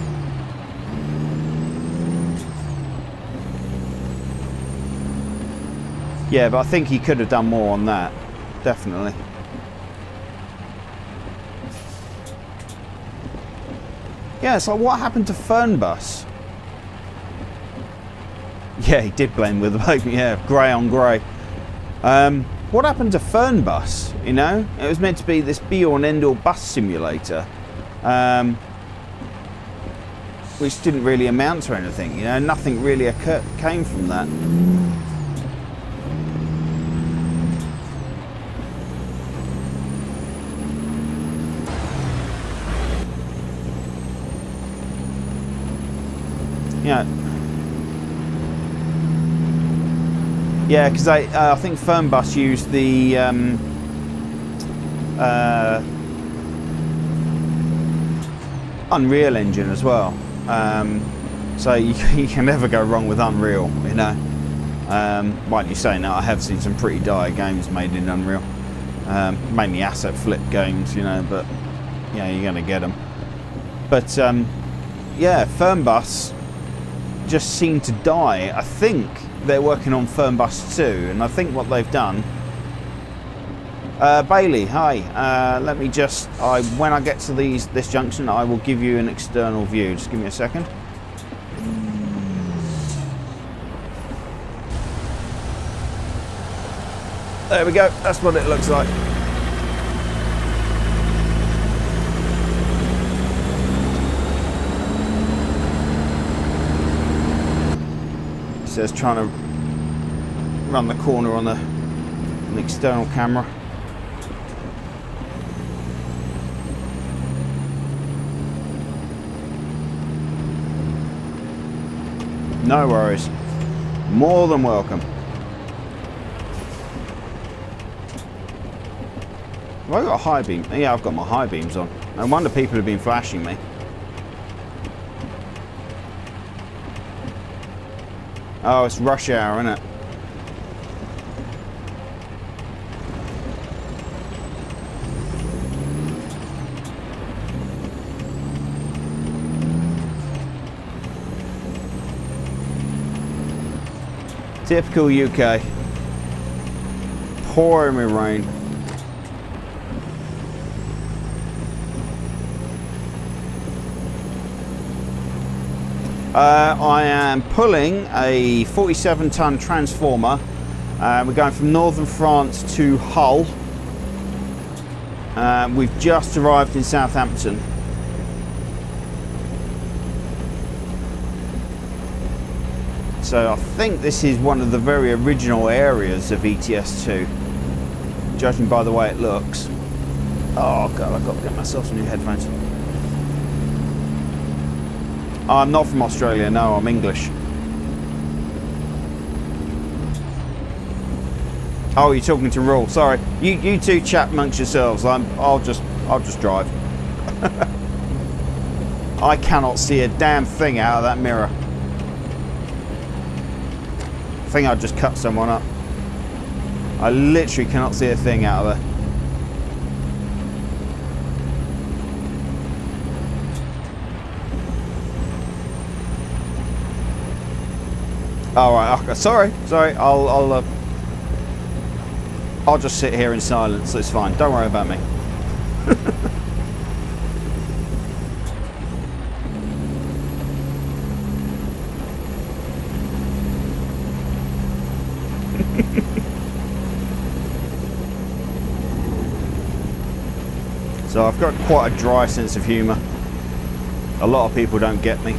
Yeah, but I think he could have done more on that. Definitely. Yeah, so what happened to Fernbus? Yeah, he did blend with the boat. Yeah, grey on grey. What happened to Fernbus? You know, it was meant to be this be-all and end-all bus simulator, which didn't really amount to anything. You know, nothing really came from that. Yeah. Yeah, because I think Fernbus used the Unreal Engine as well. So you can never go wrong with Unreal, you know. Like you say now, I have seen some pretty dire games made in Unreal. Mainly asset flip games, you know, but yeah, you're going to get them. But yeah, Fernbus just seemed to die. I think they're working on Fernbus 2, and I think what they've done... Bailey, hi. Let me just... when I get to this junction, I will give you an external view. Just give me a second. There we go. That's what it looks like. It says trying to run the corner on an external camera. No worries. More than welcome. Have I got a high beam? Yeah, I've got my high beams on. No wonder people have been flashing me. Oh, it's rush hour, isn't it? Typical UK. Pouring with rain. I am pulling a 47-ton transformer. We're going from northern France to Hull. We've just arrived in Southampton. So I think this is one of the very original areas of ETS2, judging by the way it looks. Oh god, I've got to get myself some new headphones. I'm not from Australia, no, I'm English. Oh, you're talking to Raul. Sorry, you two chat amongst yourselves. I'll just drive. I cannot see a damn thing out of that mirror. I think I just cut someone up. I literally cannot see a thing out of there. All right, okay. Sorry. I'll just sit here in silence. It's fine. Don't worry about me. So I've got quite a dry sense of humour. A lot of people don't get me.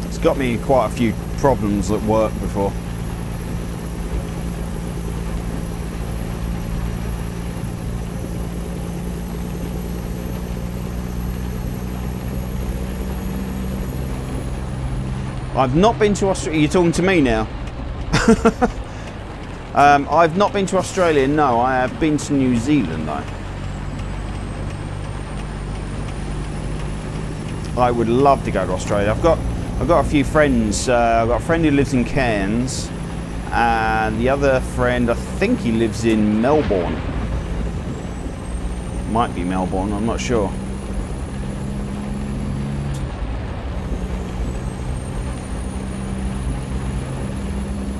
It's got me in quite a few problems at work before. I've not been to Australia. You're talking to me now. I've not been to Australia. No, I have been to New Zealand though. I would love to go to Australia. I've got a few friends. I've got a friend who lives in Cairns, and the other friend, I think he lives in Melbourne. Might be Melbourne. I'm not sure.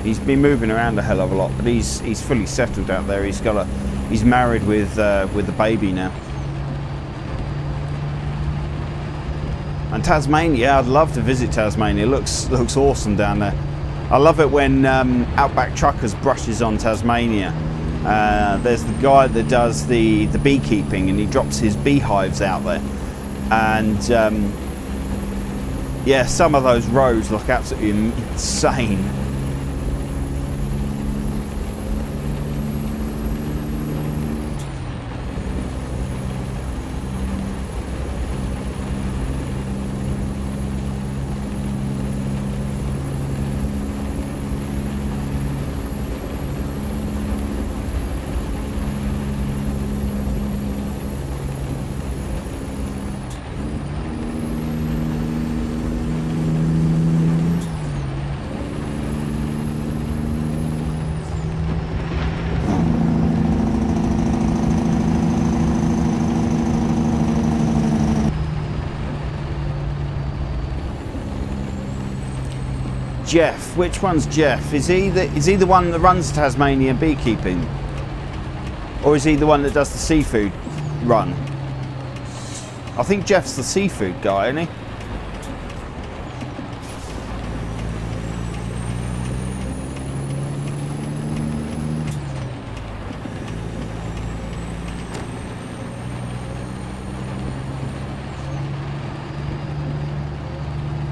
He's been moving around a hell of a lot, but he's fully settled out there. He's married with a baby now. And Tasmania, I'd love to visit Tasmania. It looks awesome down there. I love it when Outback Truckers brushes on Tasmania. There's the guy that does the beekeeping, and he drops his beehives out there. And yeah, some of those roads look absolutely insane. Jeff, which one's Jeff? Is he the one that runs Tasmania beekeeping? Or is he the one that does the seafood run? I think Jeff's the seafood guy, isn't he?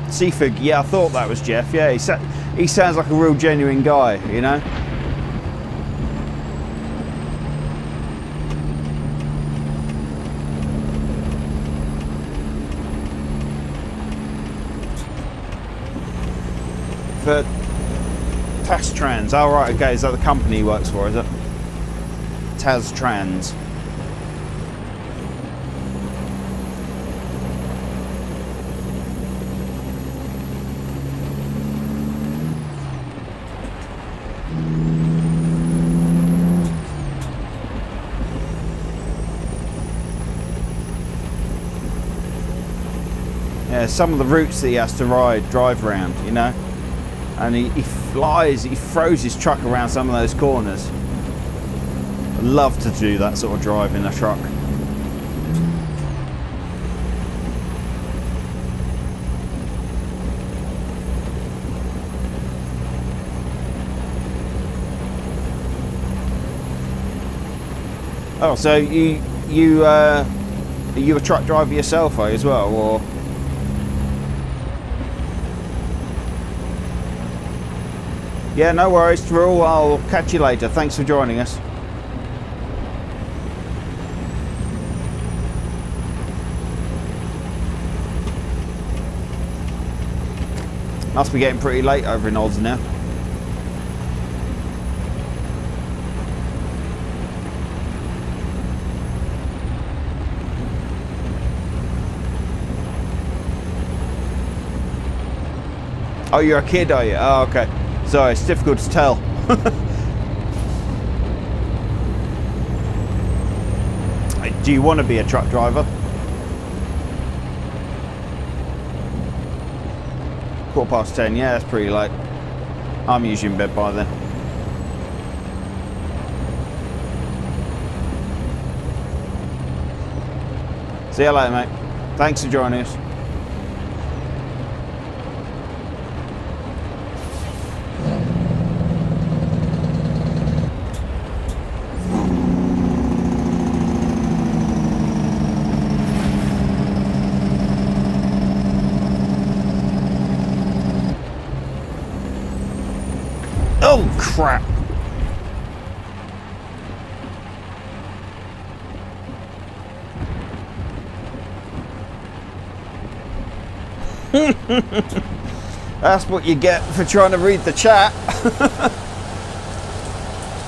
Seafood, yeah, I thought that was Jeff. Yeah, he sounds like a real genuine guy, you know. For TasTrans, oh right, okay, is that the company he works for, is it? TasTrans. Yeah, some of the routes that he has to drive around, you know, and he throws his truck around some of those corners. I'd love to do that sort of drive in a truck. Oh, so are you a truck driver yourself, are you, as well, or? Yeah, no worries, Drew. I'll catch you later. Thanks for joining us. Must be getting pretty late over in Oz now. Oh, you're a kid, are you? Oh, okay. Sorry, it's difficult to tell. Do you want to be a truck driver? 10:15, yeah, that's pretty late. I'm usually in bed by then. See you later, mate. Thanks for joining us. Oh, crap. That's what you get for trying to read the chat.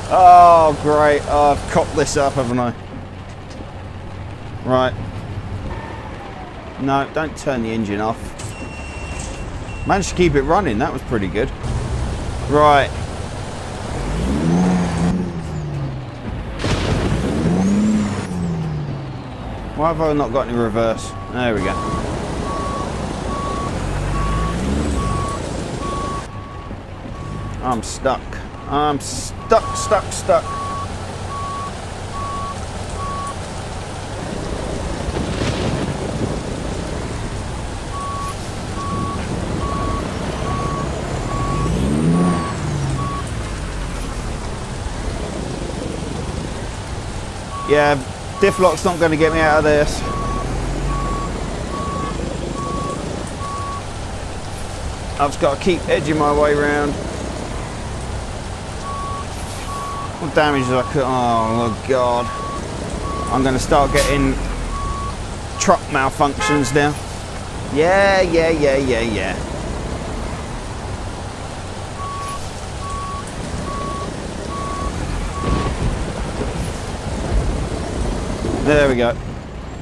Oh, great. Oh, I've cocked this up, haven't I? Right. No, don't turn the engine off. Managed to keep it running. That was pretty good. Right. Why have I not got any reverse? There we go. I'm stuck. I'm stuck. Yeah, diff lock's not going to get me out of this. I've just got to keep edging my way around. What damage did I cut? Oh god. I'm going to start getting truck malfunctions now. Yeah. There we go.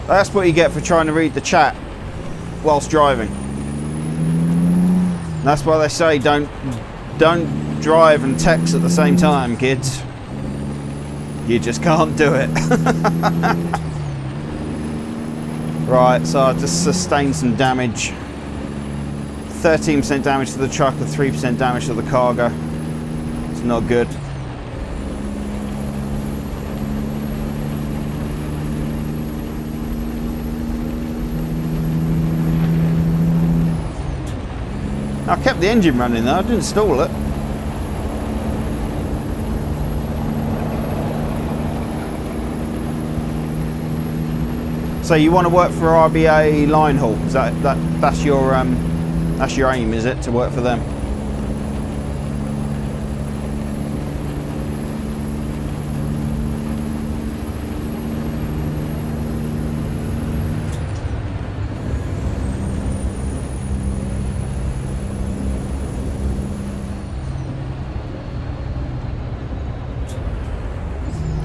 That's what you get for trying to read the chat whilst driving. That's why they say don't drive and text at the same time, kids. You just can't do it. Right, so I just sustained some damage. 13% damage to the truck and 3% damage to the cargo. It's not good. I kept the engine running though, I didn't stall it. So you want to work for RBA line haul? Is that's your aim, is it, to work for them?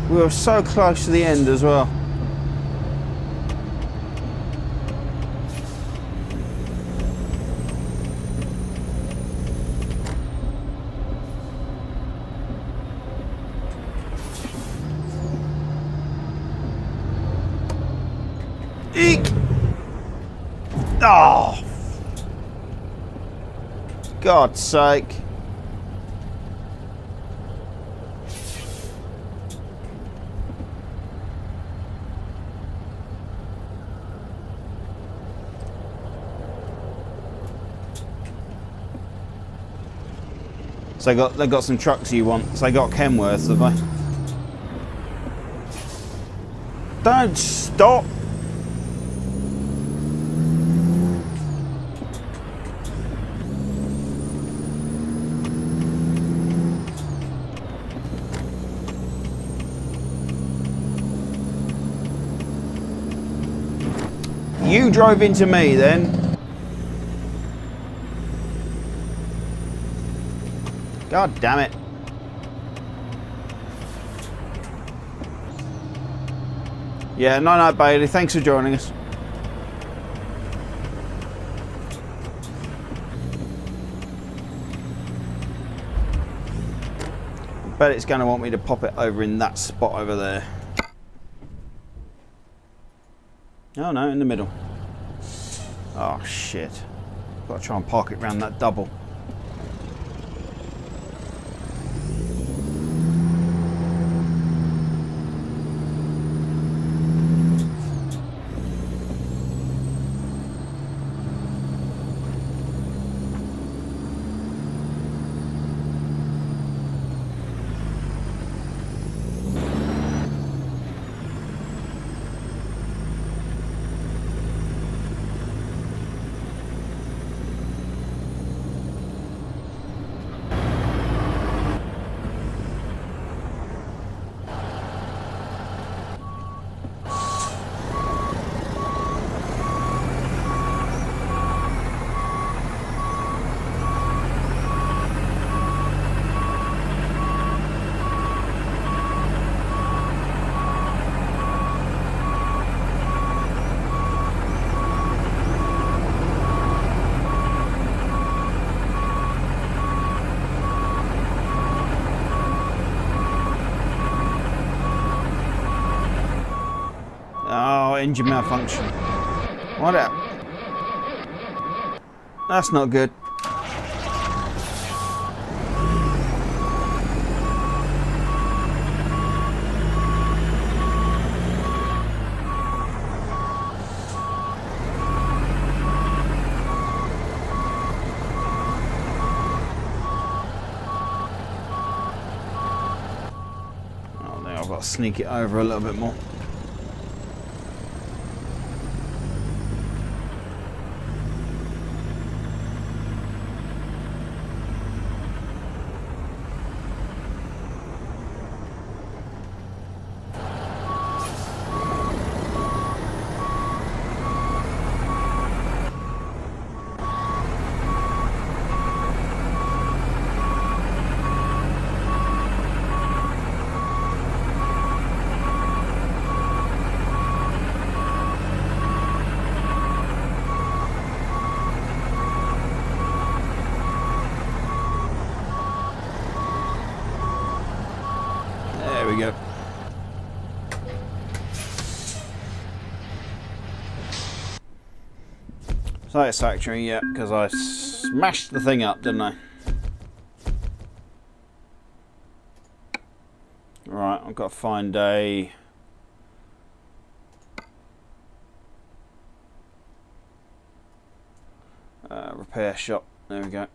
We were so close to the end as well. Eek! Oh! God's sake. So they got some trucks you want. So they got Kenworths, have they? Don't stop! You drove into me then. God damn it. Yeah, no, Bailey, thanks for joining us. I bet it's going to want me to pop it over in that spot over there. Oh no, in the middle. Oh shit. Got to try and park it round that double. Engine malfunction. What up? That's not good. Oh, now I've got to sneak it over a little bit more. There we go. Satisfactory, yeah, because I smashed the thing up, didn't I? Right, I've got to find a repair shop. There we go.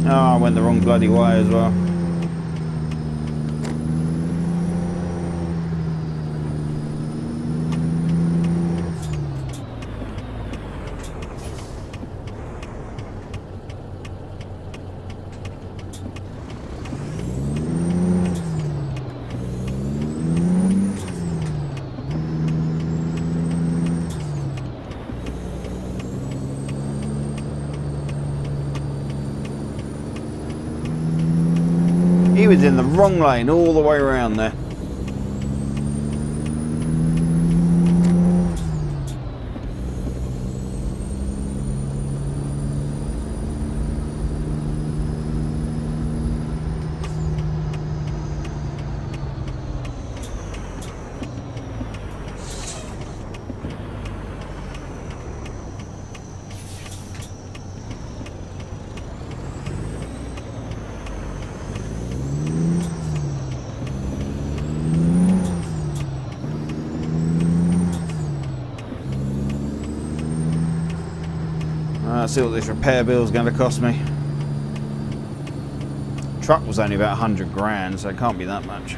Oh, I went the wrong bloody way as well. He was in the wrong lane all the way around there. Let's see what this repair bill is going to cost me. Truck was only about 100 grand, so it can't be that much.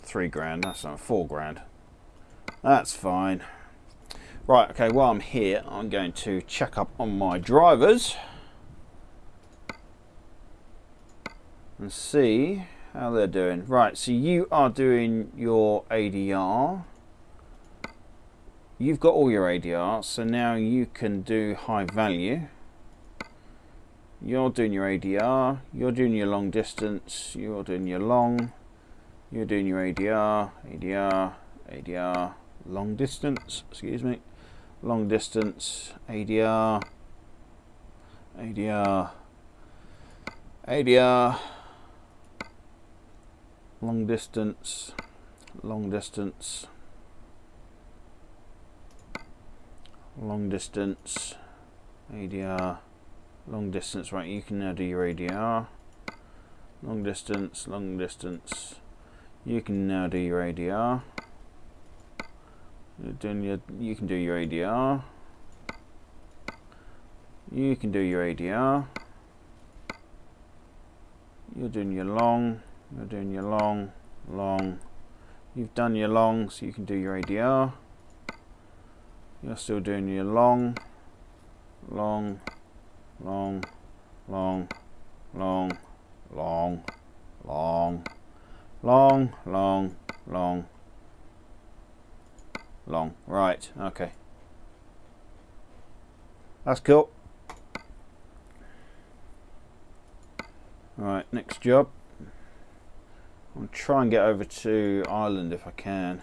£3 grand, that's not 4 grand. That's fine. Right, okay, while I'm here, I'm going to check up on my drivers and see how they're doing. Right, so you are doing your ADR. You've got all your ADR, so now you can do high value. You're doing your ADR, you're doing your long distance, you're doing your long, you're doing your ADR, ADR, long distance, excuse me. Long distance, ADR, long distance, long distance, ADR, long distance. Right, you can now do your ADR. Long distance, you can now do your ADR. You can do your ADR. You can do your ADR. You're doing your long. You're doing your long. long. You've done your long, so you can do your ADR. You're still doing your long, long, long, long, long, long, long, long, long, long, long. Right, okay. That's cool. Right, next job. I'll try and get over to Ireland if I can.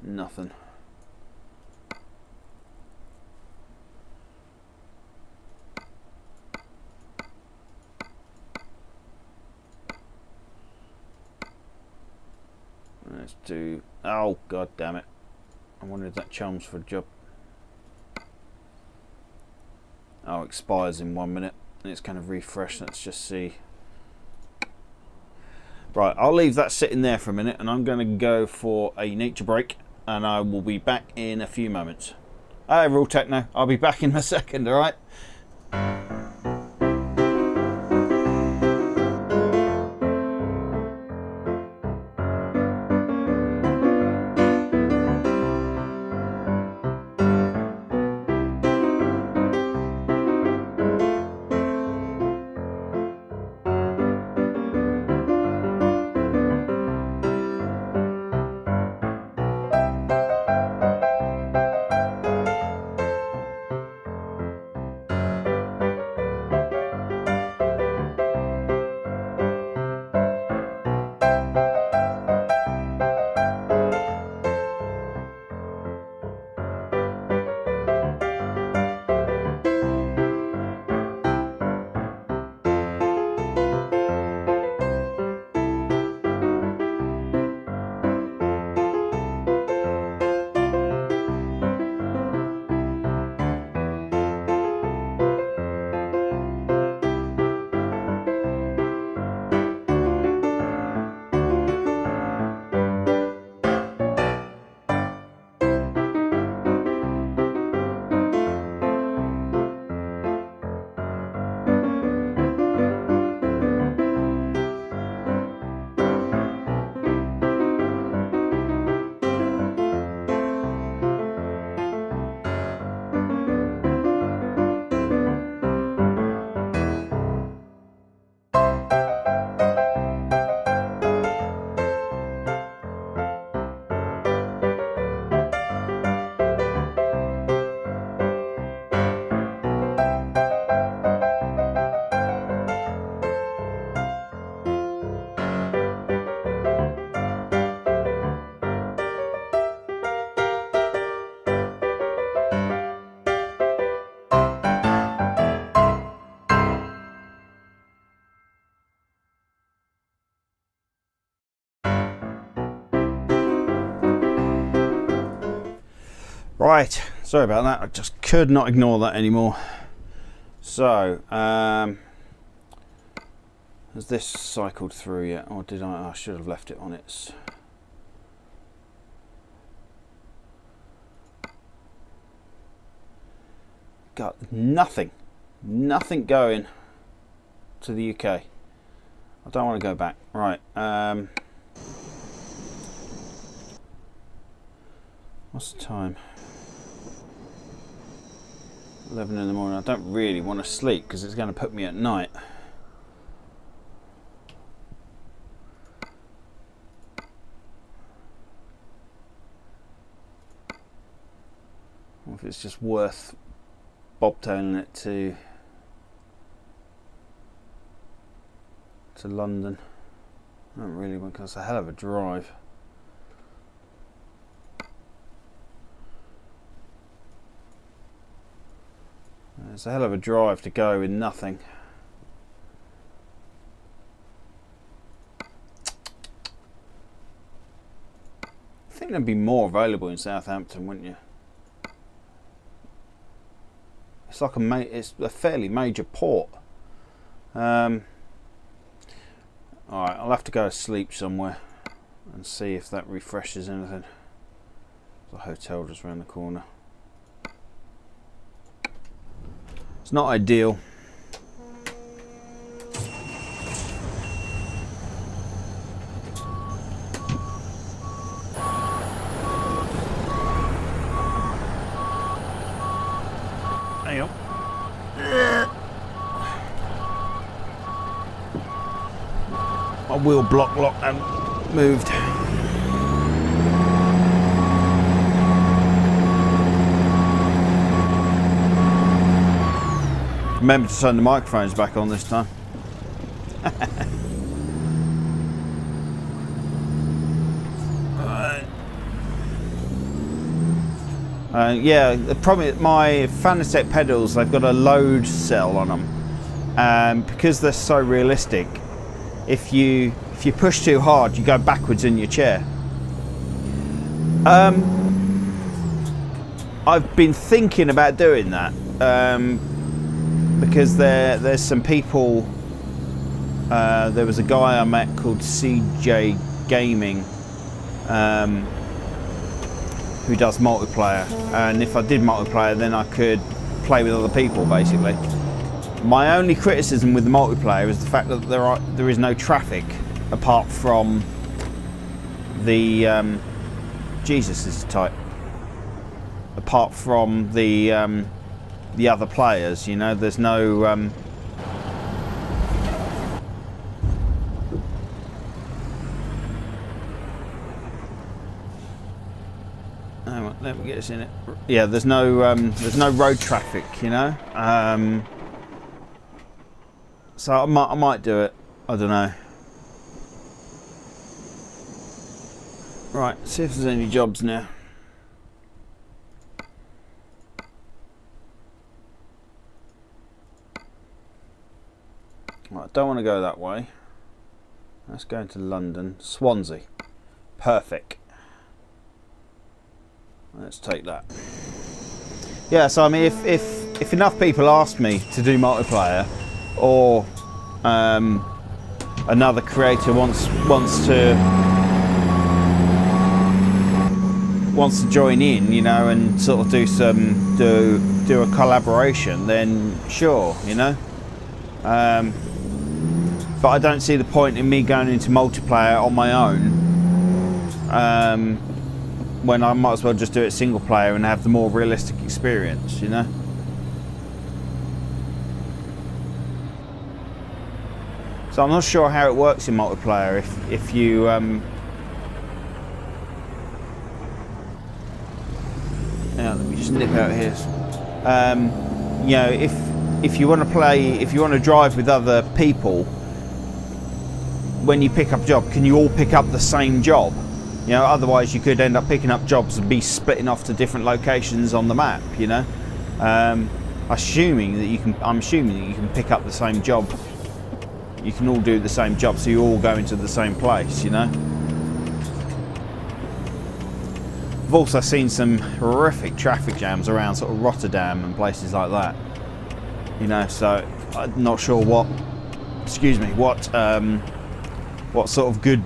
Nothing. Let's do... Oh, god damn it. I wondered if that Chelmsford job... Oh, expires in 1 minute. It's kind of refresh. Let's just see. Right, I'll leave that sitting there for a minute, and I'm going to go for a nature break, and I will be back in a few moments. Hi, Real Techno. I'll be back in a second, alright? Right, sorry about that. I just could not ignore that anymore. So, has this cycled through yet? Or did I? Oh, I should have left it on its... Got nothing going to the UK. I don't want to go back. Right. What's the time? 11 in the morning. I don't really want to sleep because it's going to put me at night. Or if it's just worth bobtailing it to London. I don't really want, because it's a hell of a drive. It's a hell of a drive to go with nothing. I think there'd be more available in Southampton, wouldn't you? It's like it's a fairly major port. Alright, I'll have to go to sleep somewhere and see if that refreshes anything. There's a hotel just around the corner. It's not ideal. wheel block lock and moved. Remember to turn the microphones back on this time. Yeah, the problem is my Fanatec pedals, they've got a load cell on them. Because they're so realistic, if you push too hard, you go backwards in your chair. I've been thinking about doing that because there's some people. There was a guy I met called CJ Gaming. Who does multiplayer, and if I did multiplayer then I could play with other people basically. My only criticism with the multiplayer is the fact that there is no traffic apart from the Jesus, this is tight. Apart from the other players, you know, there's no let me get us in it. Yeah, there's no road traffic, you know. So I might do it. I don't know. Right, see if there's any jobs now. Right, I don't want to go that way. Let's go into London, Swansea. Perfect. Let's take that. Yeah, so I mean, if enough people ask me to do multiplayer, or another creator wants to join in, you know, and sort of do a collaboration, then sure, you know. But I don't see the point in me going into multiplayer on my own. When I might as well just do it single player and have the more realistic experience, you know. So I'm not sure how it works in multiplayer. If you now let me just nip out here. You know, if you want to play, if you want to drive with other people, when you pick up a job, can you all pick up the same job? You know, otherwise you could end up picking up jobs and be splitting off to different locations on the map, you know. I'm assuming that you can pick up the same job. You can all do the same job, so you all go into the same place, you know. I've also seen some horrific traffic jams around sort of Rotterdam and places like that. You know, so I'm not sure what sort of good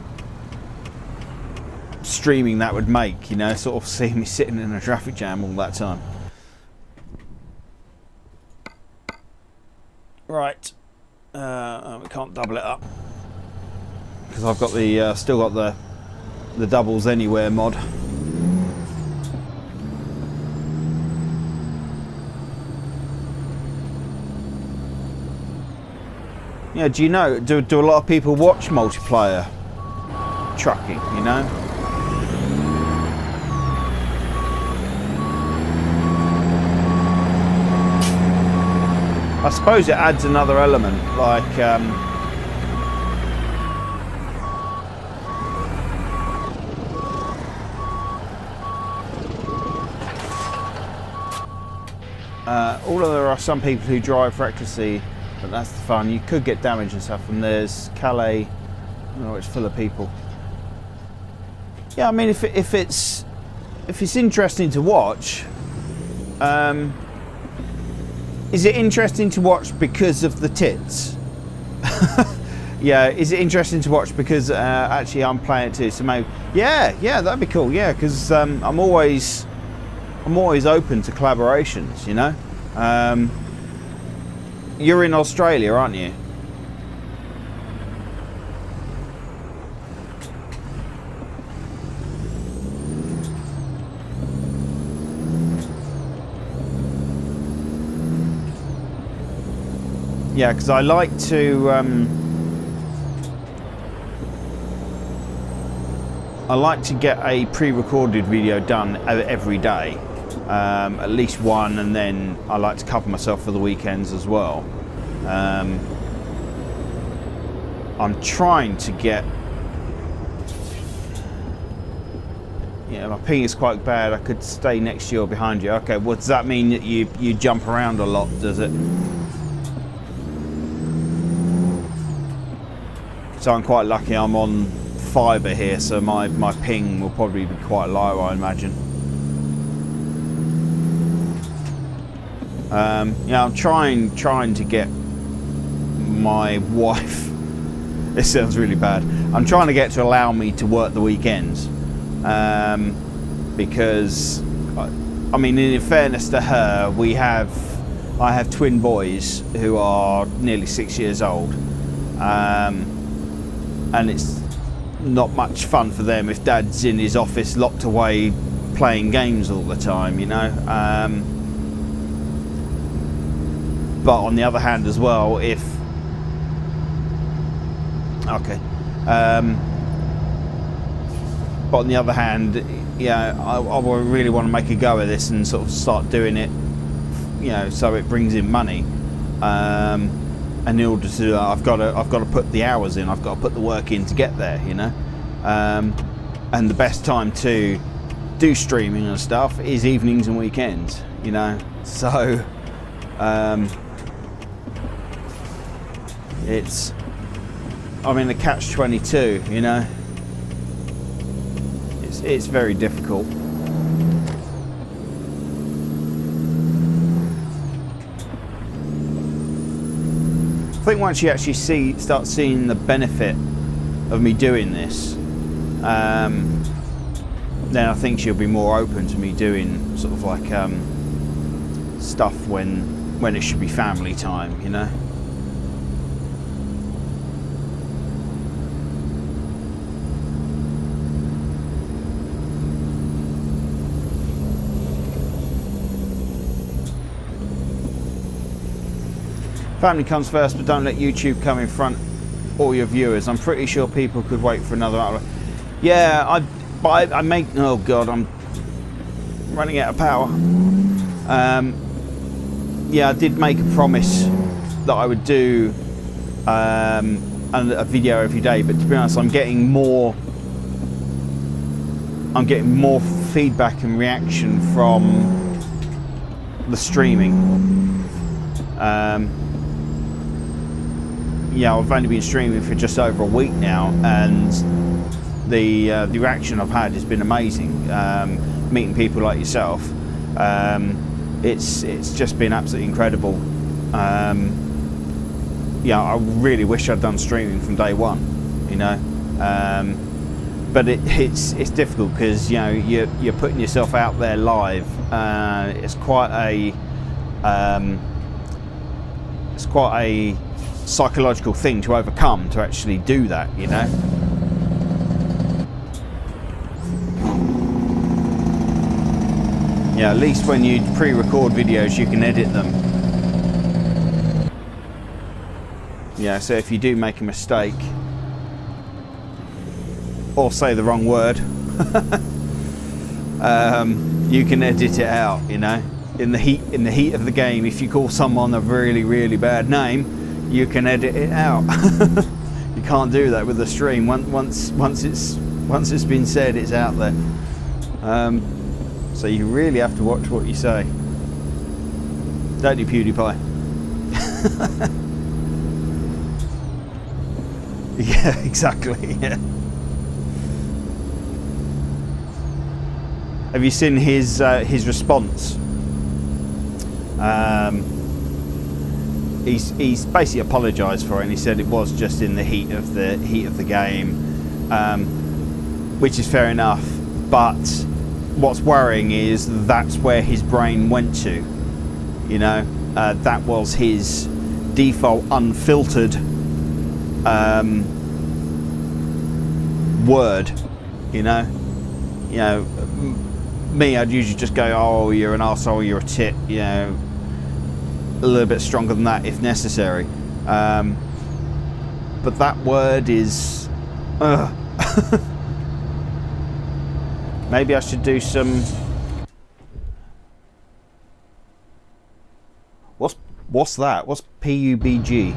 streaming that would make, you know, sort of seeing me sitting in a traffic jam all that time. Right, we can't double it up because I've got the still got the doubles anywhere mod. Yeah, do you know? Do a lot of people watch multiplayer trucking? You know. I suppose it adds another element, like although there are some people who drive recklessly, but that's the fun. You could get damage and stuff, and there's Calais, you know, it's full of people. Yeah, I mean, if it's interesting to watch, is it interesting to watch because of the tits? Yeah, is it interesting to watch because actually I'm playing it too? So maybe, yeah, that'd be cool. Yeah, because I'm always open to collaborations. You know, you're in Australia, aren't you? Yeah, because I like to I like to get a pre-recorded video done every day, at least one, and then I like to cover myself for the weekends as well. I'm trying to get... Yeah, my ping is quite bad. I could stay next to you or behind you. Okay, well, does that mean that you jump around a lot, does it? So I'm quite lucky I'm on fibre here, so my ping will probably be quite low, I imagine. Yeah, I'm trying to get my wife... This sounds really bad. I'm trying to get to allow me to work the weekends. Because, I mean, in fairness to her, I have twin boys who are nearly 6 years old. And it's not much fun for them if Dad's in his office locked away playing games all the time, you know. But on the other hand as well, if... Okay. But on the other hand, yeah, I really want to make a go of this and sort of start doing it, you know, so it brings in money. And in order to do that, I've got to put the hours in. I've got to put the work in to get there, you know. And the best time to do streaming and stuff is evenings and weekends, you know. So I'm in a catch-22, you know. It's very difficult. I think once you actually start seeing the benefit of me doing this, then I think she'll be more open to me doing sort of like stuff when it should be family time, you know. Family comes first, but don't let YouTube come in front all your viewers. I'm pretty sure people could wait for another hour. Yeah, I make... Oh God, I'm running out of power. Yeah, I did make a promise that I would do a video every day, but to be honest, I'm getting more feedback and reaction from the streaming. Yeah, I've only been streaming for just over a week now, and the reaction I've had has been amazing. Meeting people like yourself, it's just been absolutely incredible. Yeah, I really wish I'd done streaming from day one, you know. But it's difficult because, you know, you're putting yourself out there live. It's quite a psychological thing to overcome to actually do that, you know. Yeah, at least when you pre-record videos you can edit them. Yeah, so if you do make a mistake or say the wrong word, you can edit it out, you know. In the heat of the game, if you call someone a really, really bad name, you can edit it out. You can't do that with the stream. Once it's been said, it's out there. So you really have to watch what you say. Don't you, PewDiePie? Yeah, exactly. Yeah. Have you seen his response? He's basically apologised for it, and he said it was just in the heat of the game, which is fair enough. But what's worrying is that's where his brain went to. You know, that was his default unfiltered word. You know, me, I'd usually just go, "Oh, you're an arsehole, you're a tit," you know. A little bit stronger than that if necessary, but that word is Maybe I should do some... What's that? What's PUBG?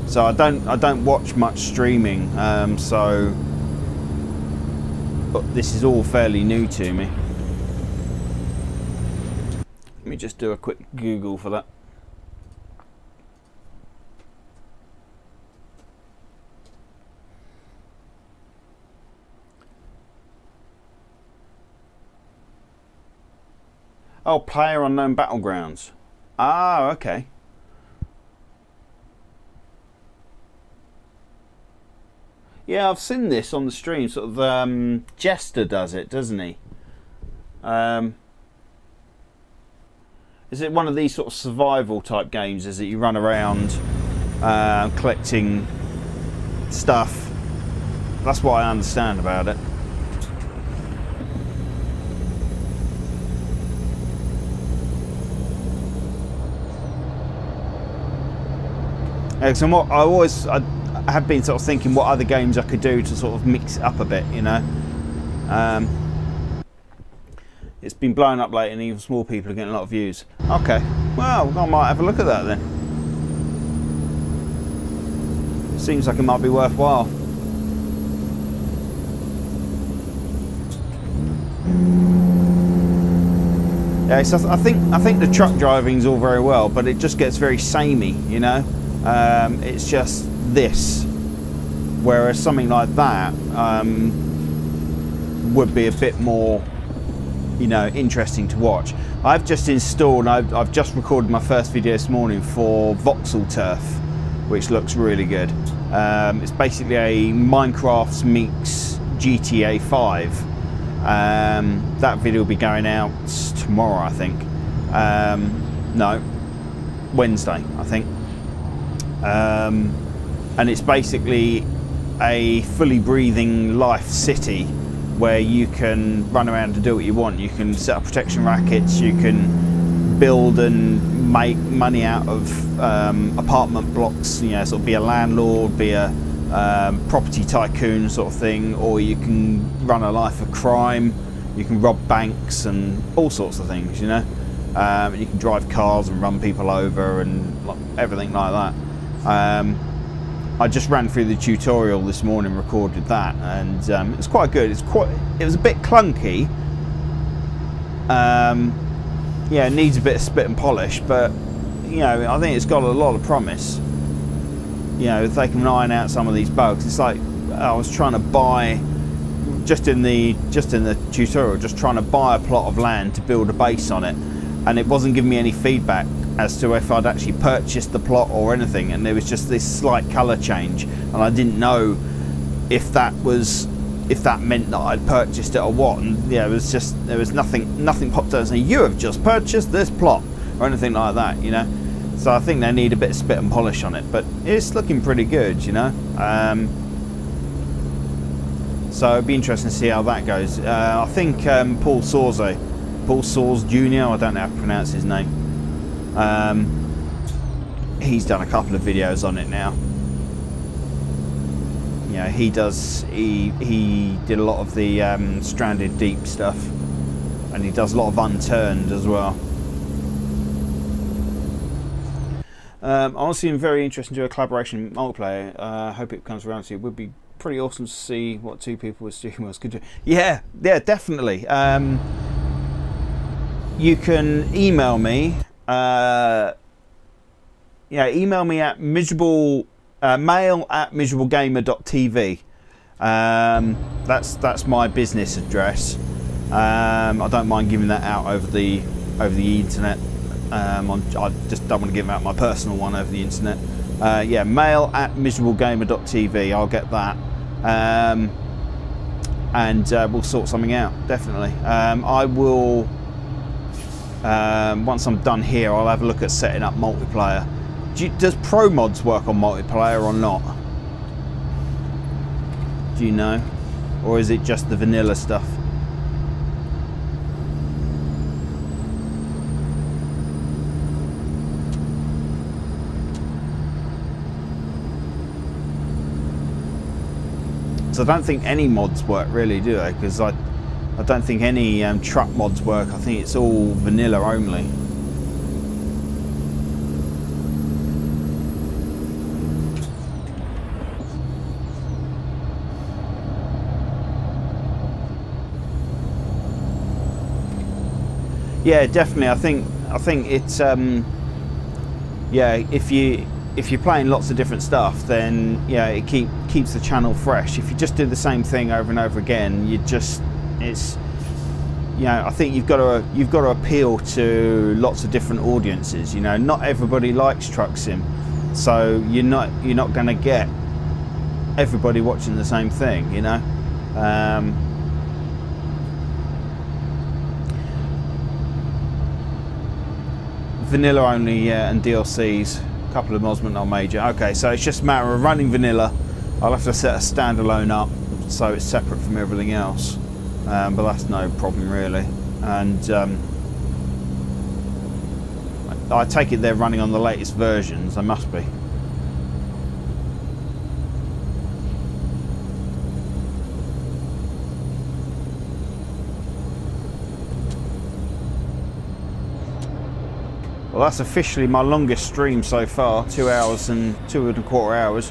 So I don't watch much streaming, so this is all fairly new to me. Let me just do a quick Google for that. Oh, PlayerUnknown Battlegrounds. Ah, okay. Yeah, I've seen this on the stream. Sort of Jester does it, doesn't he? Is it one of these sort of survival type games? Is it you run around collecting stuff? That's what I understand about it. So what I have been sort of thinking what other games I could do to sort of mix it up a bit, you know. It's been blowing up late and even small people are getting a lot of views. Okay, well, I might have a look at that then. Seems like it might be worthwhile. Yeah, so I think the truck driving's all very well, but it just gets very samey, you know. It's just this, whereas something like that would be a bit more, you know, interesting to watch. I've just installed, I've just recorded my first video this morning for Voxel Turf, which looks really good. It's basically a Minecraft meets GTA 5. That video will be going out tomorrow, I think. No, Wednesday, I think. And it's basically a fully breathing life city where you can run around and do what you want. You can set up protection rackets, you can build and make money out of apartment blocks, you know, sort of be a landlord, be a property tycoon sort of thing, or you can run a life of crime, you can rob banks and all sorts of things, you know. You can drive cars and run people over and everything like that. I just ran through the tutorial this morning, recorded that, and it was quite good. It was a bit clunky. Yeah, it needs a bit of spit and polish, but you know, I think it's got a lot of promise. You know, if they can iron out some of these bugs. It's like I was trying to buy, just in the tutorial, just trying to buy a plot of land to build a base on it, and it wasn't giving me any feedback as to if I'd actually purchased the plot or anything, and there was just this slight colour change, and I didn't know if that meant that I'd purchased it or what. And yeah, there was nothing popped up saying you have just purchased this plot or anything like that, you know. So I think they need a bit of spit and polish on it, but it's looking pretty good, you know. So it'd be interesting to see how that goes. I think Paul Soares Jr., I don't know how to pronounce his name. He's done a couple of videos on it now. You know, he did a lot of the Stranded Deep stuff, and he does a lot of Unturned as well. I'm also very interested to do a collaboration multiplayer. I hope it comes around to you. It would be pretty awesome to see what two people with streamers could do. Yeah, definitely. You can email me. Email me at mail@miserablegamer.tv. That's my business address. I don't mind giving that out over the internet. I just don't want to give out my personal one over the internet. Yeah, mail@miserablegamer.tv. I'll get that, and we'll sort something out. Definitely. I will. Once I'm done here, I'll have a look at setting up multiplayer. Does Pro Mods work on multiplayer or not? Do you know? Or is it just the vanilla stuff? mods. I don't think any mods work really, do they? Because I don't think any truck mods work. I think it's all vanilla only. Yeah, definitely. I think it's yeah. If you're playing lots of different stuff, then yeah, it keeps the channel fresh. If you just do the same thing over and over again, it's I think you've got to appeal to lots of different audiences. You know, not everybody likes truck sim, so you're not going to get everybody watching the same thing. You know. Vanilla only, yeah, and DLCs, a couple of mods but not major. Okay, so it's just a matter of running vanilla. I'll have to set a standalone up so it's separate from everything else, but that's no problem really. And I take it they're running on the latest versions. They must be. Well, that's officially my longest stream so far, 2 hours and 2¼ hours.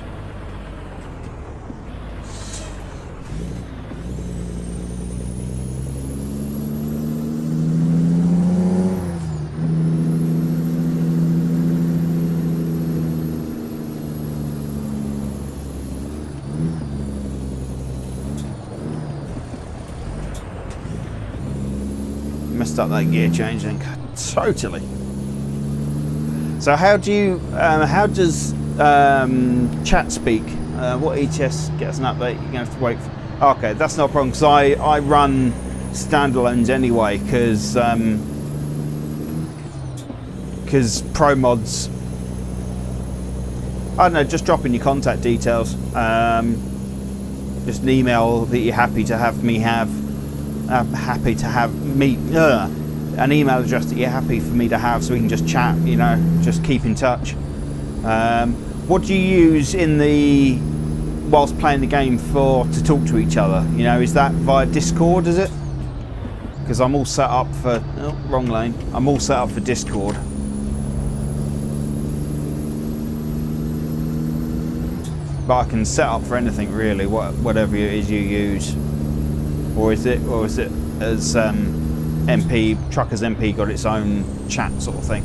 Messed up that gear change then, totally. So how does chat speak? What ETS gets an update? You're going to have to wait for... Okay, that's not a problem, because I run standalones anyway, because Pro Mods, I don't know, just drop in your contact details, just an email that you're happy to have me have, an email address that you're happy for me to have, so we can just chat, you know, just keep in touch. What do you use whilst playing the game to talk to each other? You know, is that via Discord, is it? Because I'm all set up for, oh, wrong lane. I'm all set up for Discord. But I can set up for anything really, whatever it is you use. Or is it as Truckers MP got its own chat sort of thing?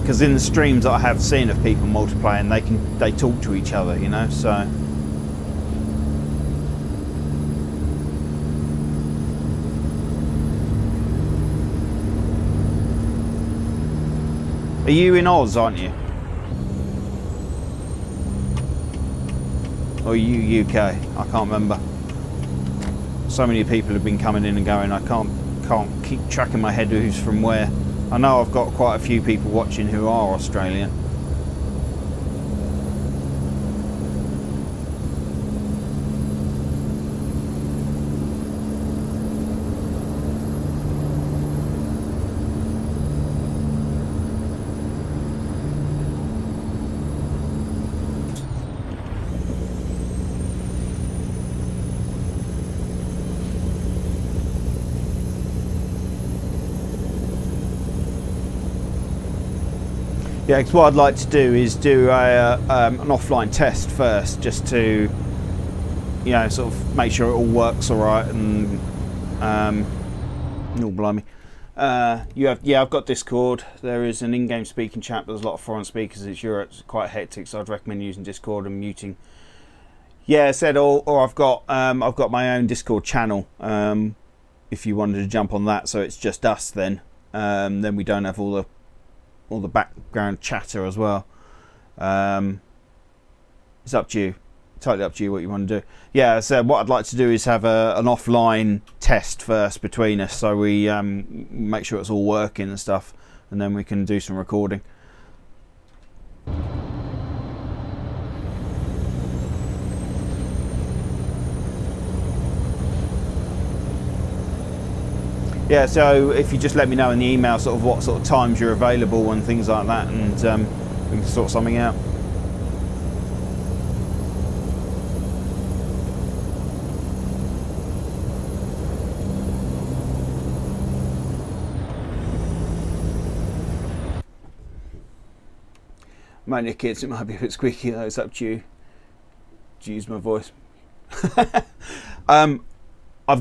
Because in the streams that I have seen of people multiplying, they talk to each other, you know. So are you in Oz, aren't you? Or are you UK? I can't remember. So many people have been coming in and going, I can't keep track in my head who's from where. I know I've got quite a few people watching who are Australian. Yeah, because what I'd like to do is do an offline test first, just to, you know, sort of make sure it all works all right. And oh blimey, I've got Discord. There is an in-game speaking chat, but there's a lot of foreign speakers. It's Europe, quite hectic, so I'd recommend using Discord and muting. Yeah, I said, or I've got my own Discord channel. If you wanted to jump on that, so it's just us then. Then we don't have all the background chatter as well. It's up to you, totally up to you what you want to do. Yeah, so what I'd like to do is have an offline test first between us, so we make sure it's all working and stuff, and then we can do some recording. Yeah, so if you just let me know in the email sort of what sort of times you're available and things like that, and we can sort something out. Mind kids, it might be a bit squeaky though, it's up to you. To use my voice. I've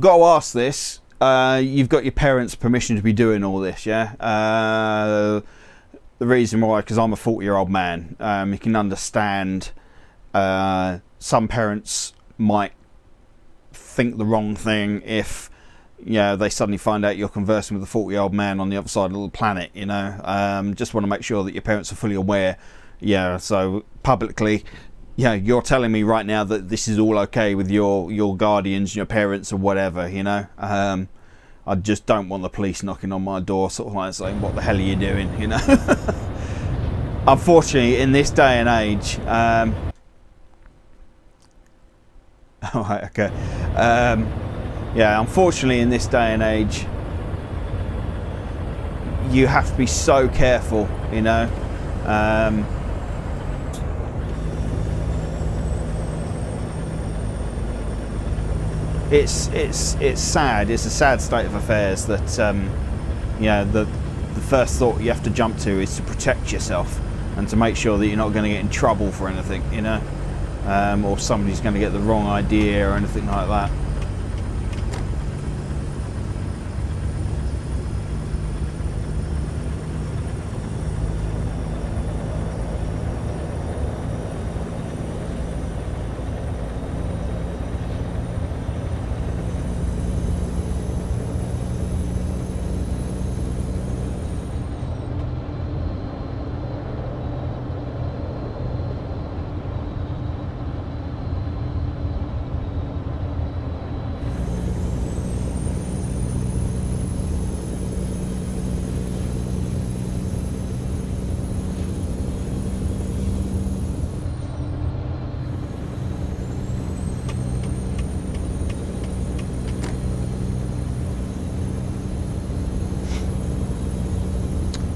got to ask this. You've got your parents' permission to be doing all this, yeah? The reason why, because I'm a 40-year-old man. You can understand some parents might think the wrong thing if, you know, they suddenly find out you're conversing with a 40-year-old man on the other side of the planet, you know. Just want to make sure that your parents are fully aware. Yeah, so publicly, yeah, you're telling me right now that this is all okay with your guardians, your parents or whatever, you know. I just don't want the police knocking on my door sort of like saying, what the hell are you doing, you know. Unfortunately, in this day and age, oh, right, okay. Yeah, unfortunately in this day and age, you have to be so careful, you know. It's sad. It's a sad state of affairs that you know, the first thought you have to jump to is to protect yourself and to make sure that you're not going to get in trouble for anything, you know, or somebody's going to get the wrong idea or anything like that.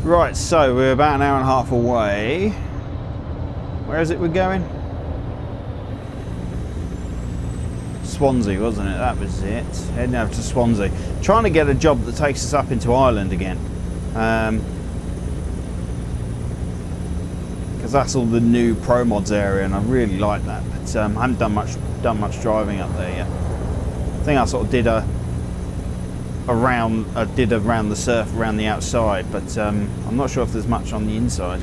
Right, so we're about an hour and a half away. Where is it we're going? Swansea, wasn't it? That was it. Heading over to Swansea. Trying to get a job that takes us up into Ireland again. Because that's all the new Pro Mods area and I really like that. But I haven't done much driving up there yet. I think I sort of did around the surf around the outside, but I'm not sure if there's much on the inside.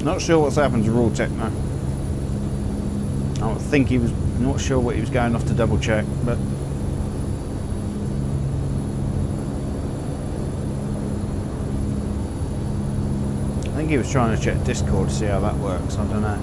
Not sure what's happened to Raw Techno. I think he was not sure what he was going off to double check, but I think he was trying to check Discord to see how that works. I don't know.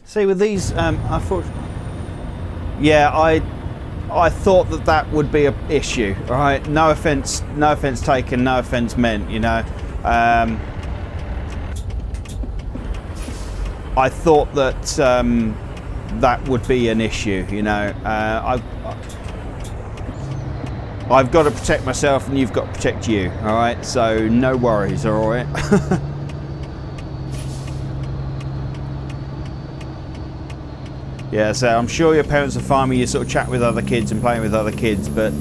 See, with these, I thought, yeah, I thought that would be an issue. All right, no offense taken, no offense meant. You know, I thought that that would be an issue. You know, I've got to protect myself, and you've got to protect you. All right, so no worries. All right. Yeah, so I'm sure your parents are fine with you sort of chatting with other kids and playing with other kids, but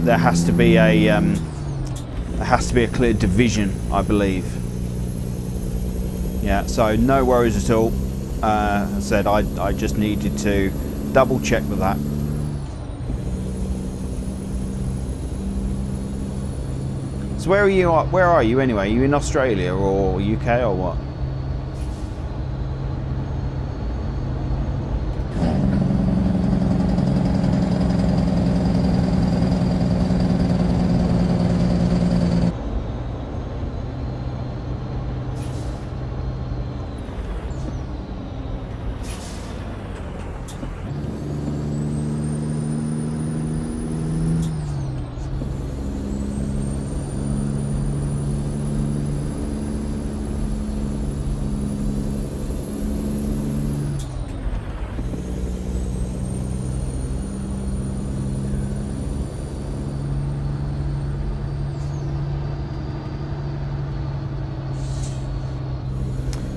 there has to be a clear division, I believe. Yeah, so no worries at all. As I said, I just needed to double check with that. So where are you? Where are you anyway? Are you in Australia or UK or what?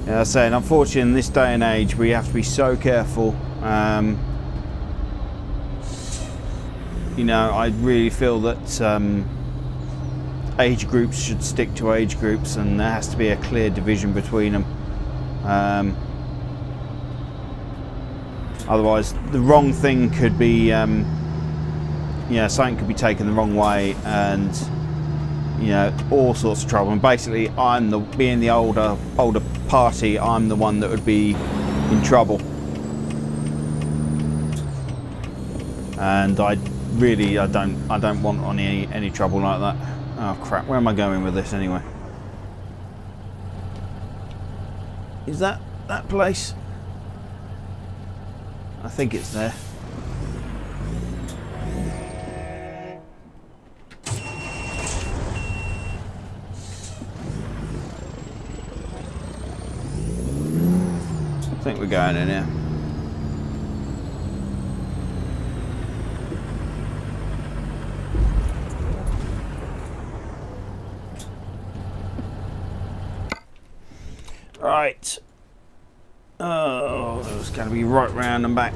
Yeah, I was saying, unfortunately, in this day and age, we have to be so careful. You know, I really feel that age groups should stick to age groups, and there has to be a clear division between them. Otherwise, the wrong thing could be, yeah, something could be taken the wrong way, and you know, all sorts of trouble. And basically, being the older party, I'm the one that would be in trouble. And I don't want any trouble like that. Oh crap! Where am I going with this anyway? Is that place? I think it's there. I think we're going in here. Right. Oh, it's going to be right round and back.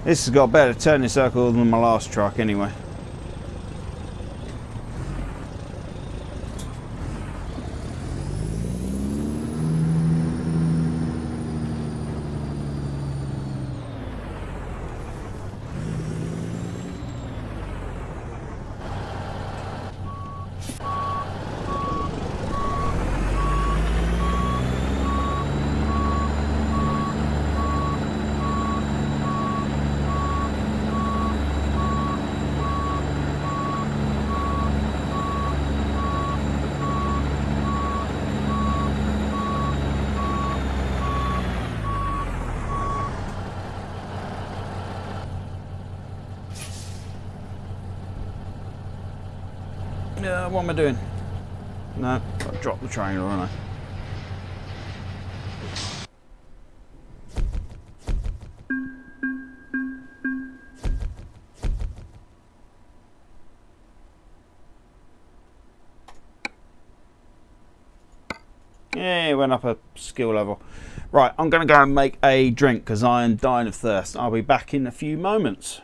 This has got a better turning circle than my last truck anyway. What am I doing? No, I dropped the trailer, haven't I? Yeah, it went up a skill level. Right, I'm going to go and make a drink because I am dying of thirst. I'll be back in a few moments.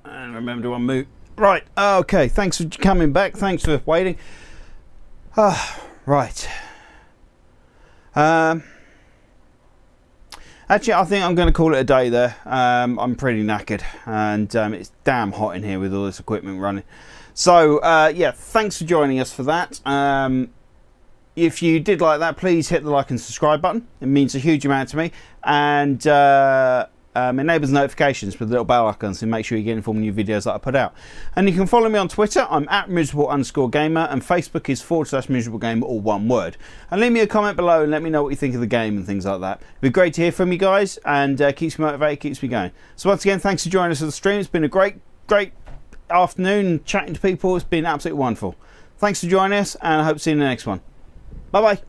And remember to unmute. Right, okay, thanks for coming back. Thanks for waiting. Right. Actually, I think I'm going to call it a day there. I'm pretty knackered, and it's damn hot in here with all this equipment running. So, yeah, thanks for joining us for that. If you did like that, please hit the like and subscribe button. It means a huge amount to me. And enables notifications with the little bell icon, so make sure you get informed of new videos that I put out. And you can follow me on Twitter. I'm at miserable_gamer, and Facebook is /miserablegamer, all one word. And leave me a comment below and let me know what you think of the game and things like that. It'd be great to hear from you guys, and keeps me motivated, keeps me going. So once again, thanks for joining us for the stream. It's been a great afternoon chatting to people. It's been absolutely wonderful. Thanks for joining us, and I hope to see you in the next one. Bye bye.